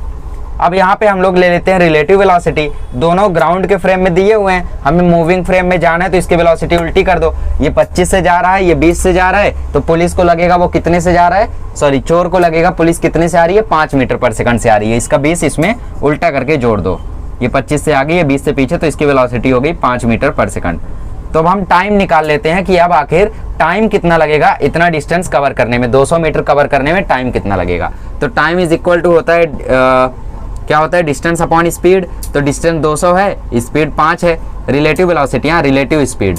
अब यहाँ पे हम लोग ले लेते हैं रिलेटिव वेलोसिटी। दोनों ग्राउंड के फ्रेम में दिए हुए हैं, हमें मूविंग फ्रेम में जाना है, तो इसकी वेलोसिटी उल्टी कर दो। ये 25 से जा रहा है, ये 20 से जा रहा है, तो पुलिस को लगेगा वो कितने से जा रहा है, सॉरी चोर को लगेगा पुलिस कितने से आ रही है, 5 मीटर पर सेकंड से आ रही है। इसका 20 इसमें उल्टा करके जोड़ दो, ये 25 से आगे, ये 20 से पीछे, तो इसकी वेलोसिटी हो गई 5 मीटर पर सेकंड। तो अब हम टाइम निकाल लेते हैं कि अब आखिर टाइम कितना लगेगा इतना डिस्टेंस कवर करने में, 200 मीटर कवर करने में टाइम कितना लगेगा। तो टाइम इज इक्वल टू होता है क्या होता है, डिस्टेंस अपॉन स्पीड। तो डिस्टेंस 200 है, स्पीड 5 है, रिलेटिव वेलोसिटी, हाँ रिलेटिव स्पीड,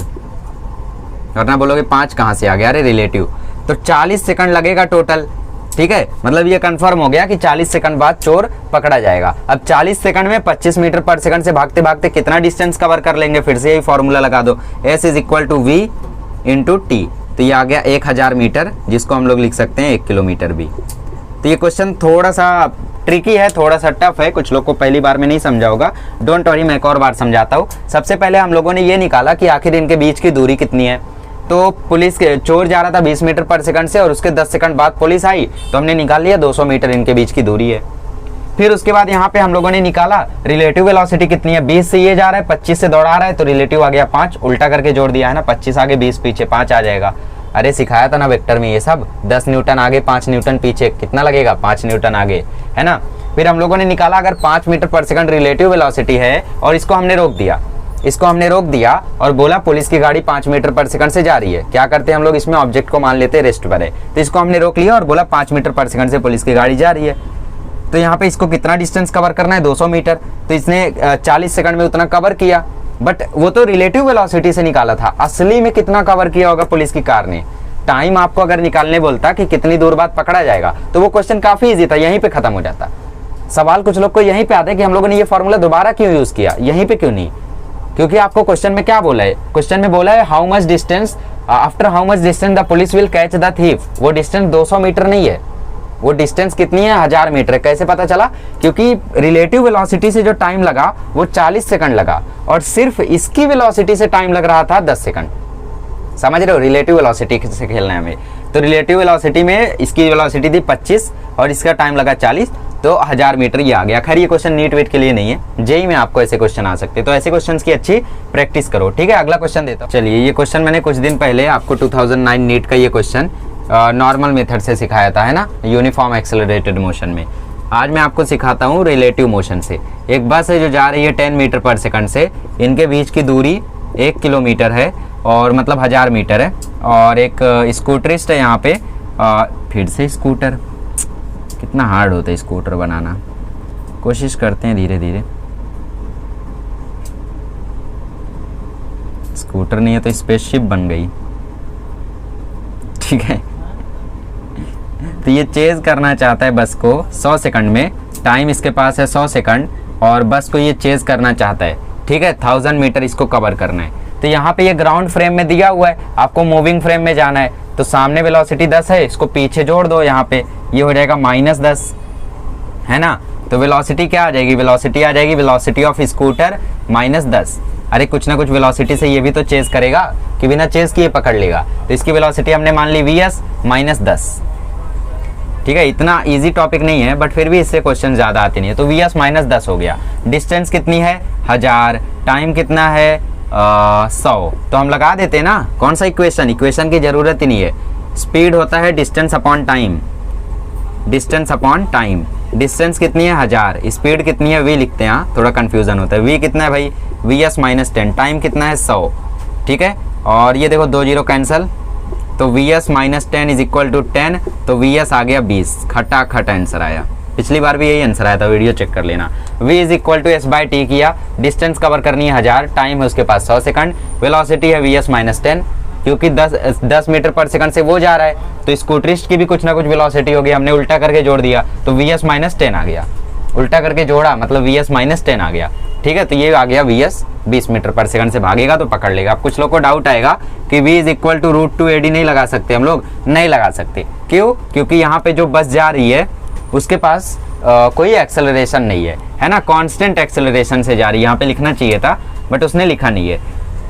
वरना बोलोगे 5 कहाँ से आ गया, अरे रिलेटिव। तो 40 सेकंड लगेगा टोटल, ठीक है। मतलब ये कंफर्म हो गया कि 40 सेकंड बाद चोर पकड़ा जाएगा। अब 40 सेकंड में 25 मीटर पर सेकंड से भागते भागते कितना डिस्टेंस कवर कर लेंगे, फिर से यही फॉर्मूला लगा दो, S is equal to V into T। तो ये आ गया 1000 मीटर, जिसको हम लोग लिख सकते हैं 1 किलोमीटर भी। तो ये क्वेश्चन थोड़ा सा ट्रिकी है, थोड़ा सा टफ है, कुछ लोग को पहली बार में नहीं समझा होगा, डोंट वरी मैं एक और बार समझाता हूँ। सबसे पहले हम लोगों ने ये निकाला कि आखिर इनके बीच की दूरी कितनी है। तो पुलिस के चोर जा रहा था 20 मीटर पर सेकंड से, और उसके 10 सेकंड बाद पुलिस आई, तो हमने निकाल लिया 200 मीटर इनके बीच की दूरी है। फिर उसके बाद यहाँ पे हम लोगों ने निकाला रिलेटिव वेलोसिटी कितनी है, 20 से ये जा रहा है, 25 से दौड़ा रहा है, तो रिलेटिव आ गया 5, उल्टा करके जोड़ दिया है ना, 25 आगे 20 पीछे, 5 आ जाएगा। अरे सिखाया था ना वेक्टर में ये सब, 10 न्यूटन आगे 5 न्यूटन पीछे, कितना लगेगा, 5 न्यूटन आगे, है ना। फिर हम लोगों ने निकाला अगर 5 metre per second relative velocity है, और इसको हमने रोक दिया, इसको हमने रोक दिया और बोला पुलिस की गाड़ी 5 मीटर पर सेकंड से जा रही है। क्या करते हैं हम लोग, इसमें ऑब्जेक्ट को मान लेते हैं रेस्ट पर है, तो इसको हमने रोक लिया और बोला 5 मीटर पर सेकंड से पुलिस की गाड़ी जा रही है। तो यहाँ पे इसको कितना डिस्टेंस कवर करना है, 200 मीटर। तो इसने 40 सेकंड में उतना कवर किया, बट वो तो रिलेटिव वेलोसिटी से निकाला था, असली में कितना कवर किया होगा पुलिस की कार ने। टाइम आपको अगर निकालने बोलता कि कितनी दूर बाद पकड़ा जाएगा, तो वो क्वेश्चन काफी इजी था, यहीं पे खत्म हो जाता। सवाल कुछ लोग को यहीं पे आता है कि हम लोगों ने ये फॉर्मूला दोबारा क्यों यूज किया, यहीं पे क्यों नहीं, क्योंकि आपको क्वेश्चन में क्या बोला है, क्वेश्चन में बोला है how much distance after how much distance the police will catch the thief. वो डिस्टेंस 200 मीटर नहीं है, वो डिस्टेंस कितनी है, 1000 मीटर है। कैसे पता चला, क्योंकि रिलेटिव वेलोसिटी से जो टाइम लगा वो 40 सेकंड लगा, और सिर्फ इसकी वेलोसिटी से टाइम लग रहा था 10 सेकंड। समझ रहे हो, रिलेटिव वेलोसिटी से खेलना है हमें। तो रिलेटिव वेलोसिटी में इसकी वेलोसिटी थी 25 और इसका टाइम लगा 40, तो 1000 मीटर ये आ गया। खैर ये क्वेश्चन नीट वेट के लिए नहीं है, जेई में आपको ऐसे क्वेश्चन आ सकते हैं, तो ऐसे क्वेश्चंस की अच्छी प्रैक्टिस करो। ठीक है, अगला क्वेश्चन देता हूँ। चलिए, ये क्वेश्चन मैंने कुछ दिन पहले आपको 2009 नीट का ये क्वेश्चन नॉर्मल मेथड से सिखाया था, है ना, यूनिफॉर्म एक्सेलरेटेड मोशन में। आज मैं आपको सिखाता हूँ रिलेटिव मोशन से। एक बस है जो जा रही है 10 मीटर पर सेकंड से, इनके बीच की दूरी 1 किलोमीटर है, और मतलब 1000 मीटर है। और एक स्कूटरिस्ट है यहाँ पे, फिर से स्कूटर, कितना हार्ड होता है स्कूटर बनाना, कोशिश करते हैं धीरे धीरे। स्कूटर नहीं है तो स्पेसशिप बन गई। ठीक है, तो ये चेज करना चाहता है बस को 100 सेकंड में, टाइम इसके पास है 100 सेकंड, और बस को ये चेज करना चाहता है। ठीक है, 1000 मीटर इसको कवर करना है। तो यहाँ पे ये ग्राउंड फ्रेम में दिया हुआ है, आपको मूविंग फ्रेम में जाना है, तो सामने वेलोसिटी 10 है, इसको पीछे जोड़ दो, यहाँ पे ये हो जाएगा -10, है ना। तो वेलोसिटी क्या आ जाएगी, वेलोसिटी आ जाएगी वेलोसिटी ऑफ स्कूटर -10। अरे कुछ ना कुछ वेलोसिटी से ये भी तो चेज करेगा, कि बिना चेज किए पकड़ लेगा। तो इसकी वेलोसिटी हमने मान ली vs -10। ठीक है, इतना इजी टॉपिक नहीं है, बट फिर भी इससे क्वेश्चन ज़्यादा आते नहीं है। तो vs -10 हो गया। डिस्टेंस कितनी है 1000, टाइम कितना है 100, तो हम लगा देते हैं ना। कौन सा इक्वेशन, इक्वेशन की ज़रूरत ही नहीं है। स्पीड होता है distance upon time, distance upon time. Distance कितनी है 1000, स्पीड कितनी है v लिखते हैं, थोड़ा कन्फ्यूज़न होता है। v कितना है भाई, vs -10, टाइम कितना है 100। ठीक है, और ये देखो 2 0 कैंसिल, तो vs -10 इज इक्वल टू 10, तो vs आ गया 20। खटाखट आंसर आया, पिछली बार भी यही आंसर आया था, वीडियो चेक कर लेना। v is equal to s/t किया, डिस्टेंस कवर करनी है 1000, टाइम है उसके पास 100 सेकंड, वेलोसिटी है vs -10, क्योंकि 10 मीटर पर सेकंड से वो जा रहा है, तो स्कूटरिस्ट की भी कुछ ना कुछ वेलोसिटी होगी, हमने उल्टा करके जोड़ दिया, तो vs -10 आ गया। उल्टा करके जोड़ा मतलब vs -10 आ गया। ठीक है, तो ये आ गया vs 20 मीटर पर सेकंड से भागेगा तो पकड़ लेगा। अब कुछ लोग को डाउट आएगा कि v is equal to √2 AD नहीं लगा सकते हम लोग, नहीं लगा सकते। क्यों, क्योंकि यहाँ पे जो बस जा रही है उसके पास कोई एक्सेलरेशन नहीं है ना, कांस्टेंट एक्सेलरेशन से जा रही है। यहाँ पे लिखना चाहिए था बट उसने लिखा नहीं है,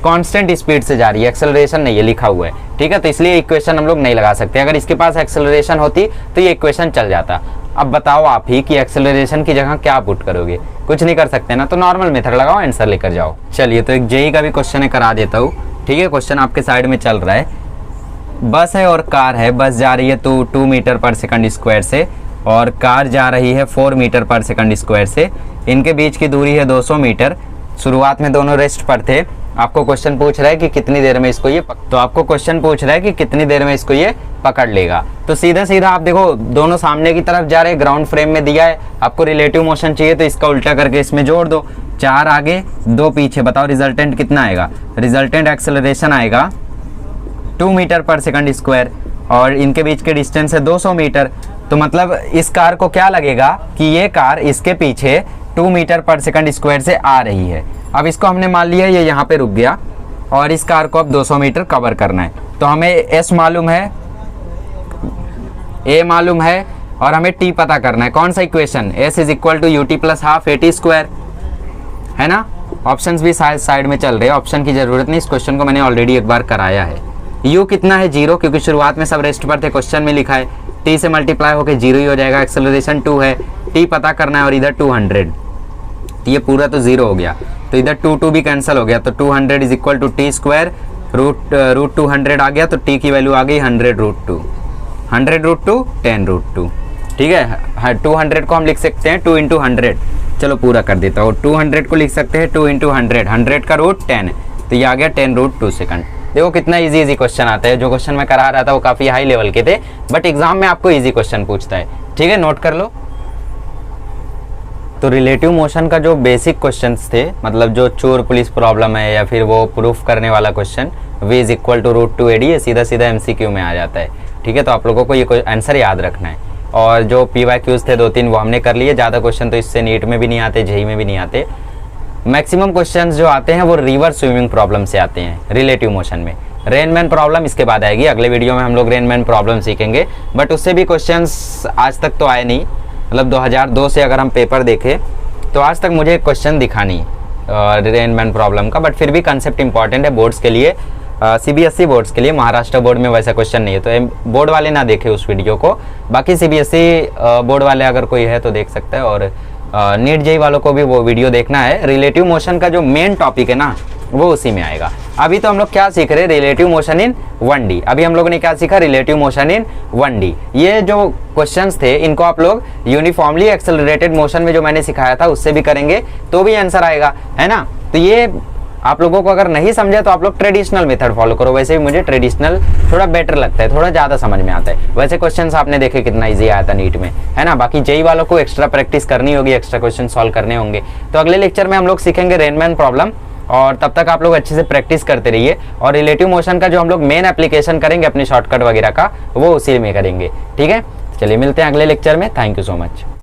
कांस्टेंट स्पीड से जा रही है, एक्सेलरेशन नहीं है लिखा हुआ है। ठीक है, तो इसलिए इक्वेशन हम लोग नहीं लगा सकते। अगर इसके पास एक्सेलरेशन होती तो ये इक्वेशन चल जाता। अब बताओ आप ही कि एक्सेलरेशन की जगह क्या पुट करोगे, कुछ नहीं कर सकते ना, तो नॉर्मल मेथड लगाओ, आंसर लेकर जाओ। चलिए, तो एक जेई का भी क्वेश्चन है, करा देता हूँ। ठीक है, क्वेश्चन आपके साइड में चल रहा है। बस है और कार है, बस जा रही है तो 2 मीटर पर सेकंड स्क्वायर से, और कार जा रही है 4 मीटर पर सेकंड स्क्वायर से। इनके बीच की दूरी है 200 मीटर। शुरुआत में दोनों रेस्ट पर थे। आपको क्वेश्चन पूछ रहा है कि कितनी देर में इसको ये पकड़ लेगा। तो सीधा सीधा आप देखो, दोनों सामने की तरफ जा रहे हैं, ग्राउंड फ्रेम में दिया है, आपको रिलेटिव मोशन चाहिए तो इसका उल्टा करके इसमें जोड़ दो, 4 आगे 2 पीछे। बताओ रिजल्टेंट कितना आएगा, रिजल्टेंट एक्सेलरेशन आएगा 2 मीटर पर सेकंड स्क्वायर, और इनके बीच के डिस्टेंस है 200 मीटर। तो मतलब इस कार को क्या लगेगा कि ये कार इसके पीछे 2 मीटर पर सेकंड स्क्वायर से आ रही है। अब इसको हमने मान लिया ये यहाँ पे रुक गया, और इस कार को अब 200 मीटर कवर करना है। तो हमें s मालूम है, a मालूम है, और हमें t पता करना है। कौन सा equation, s is equal to ut plus half at square, है ना। ऑप्शंस भी साइड में चल रहे हैं, ऑप्शन की जरूरत नहीं, इस क्वेश्चन को मैंने ऑलरेडी एक बार कराया है। u कितना है 0, क्योंकि शुरुआत में सब रेस्ट पर थे, क्वेश्चन में लिखा है। t से मल्टीप्लाई होकर 0 ही हो जाएगा, एक्सेलरेशन 2 है, t पता करना है, और इधर 200, ये पूरा तो 0 हो गया, तो इधर 2 भी कैंसिल हो गया, तो 200 is equal to T square, root 200 आ गया, तो t की वैल्यू आ गई 100√2, 100√2 10√2। ठीक है, 200 को हम लिख सकते हैं 2 × 100, चलो पूरा कर देता हूँ। 200 को लिख सकते हैं 2 × 100, 100 का रूट 10, तो ये आ गया 10√2 सेकंड। देखो कितना इजी क्वेश्चन आता है। जो क्वेश्चन मैं करा रहा था वो काफ़ी हाई लेवल के थे, बट एग्जाम में आपको इजी क्वेश्चन पूछता है। ठीक है, नोट कर लो। तो रिलेटिव मोशन का जो बेसिक क्वेश्चंस थे, मतलब जो चोर पुलिस प्रॉब्लम है या फिर वो प्रूफ करने वाला question, v is equal to √2 AD, ये सीधा सीधा MCQ में आ जाता है। ठीक है, तो आप लोगों को ये आंसर याद रखना है। और जो PYQs थे 2-3 वो हमने कर लिए। ज़्यादा क्वेश्चन तो इससे नीट में भी नहीं आते, जेई में भी नहीं आते। मैक्सिमम क्वेश्चंस जो आते हैं वो रिवर्स स्विमिंग प्रॉब्लम से आते हैं रिलेटिव मोशन में। रेनमैन प्रॉब्लम इसके बाद आएगी, अगले वीडियो में हम लोग रेनमैन प्रॉब्लम सीखेंगे, बट उससे भी क्वेश्चंस आज तक तो आए नहीं। मतलब 2002 से अगर हम पेपर देखें तो आज तक मुझे क्वेश्चन दिखा नहीं रेनमैन प्रॉब्लम का, बट फिर भी कंसेप्ट इंपॉर्टेंट है बोर्ड्स के लिए। सीबीएसई बोर्ड्स के लिए, महाराष्ट्र बोर्ड में वैसा क्वेश्चन नहीं है, तो बोर्ड वाले ना देखे उस वीडियो को। बाकी सीबीएसई बोर्ड वाले अगर कोई है तो देख सकते हैं, और नीट जेई वालों को भी वो वीडियो देखना है। रिलेटिव मोशन का जो मेन टॉपिक है ना वो उसी में आएगा। अभी तो हम लोग क्या सीख रहे हैं, रिलेटिव मोशन इन 1D। अभी हम लोगों ने क्या सीखा, रिलेटिव मोशन इन 1D। ये जो क्वेश्चंस थे इनको आप लोग यूनिफॉर्मली एक्सेलरेटेड मोशन में जो मैंने सिखाया था उससे भी करेंगे तो भी आंसर आएगा, है ना। तो ये आप लोगों को अगर नहीं समझे तो आप लोग ट्रेडिशनल मेथड फॉलो करो। वैसे भी मुझे ट्रेडिशनल थोड़ा बेटर लगता है, थोड़ा ज़्यादा समझ में आता है। वैसे क्वेश्चंस आपने देखे कितना इजी आया था नीट में, है ना। बाकी जेई वालों को एक्स्ट्रा प्रैक्टिस करनी होगी, एक्स्ट्रा क्वेश्चन सॉल्व करने होंगे। तो अगले लेक्चर में हम लोग सीखेंगे रेनमैन प्रॉब्लम, और तब तक आप लोग अच्छे से प्रैक्टिस करते रहिए। और रिलेटिव मोशन का जो हम लोग मेन एप्लीकेशन करेंगे अपने शॉर्टकट वगैरह का, वो उसी में करेंगे, ठीक है। चलिए मिलते हैं अगले लेक्चर में। Thank you so much.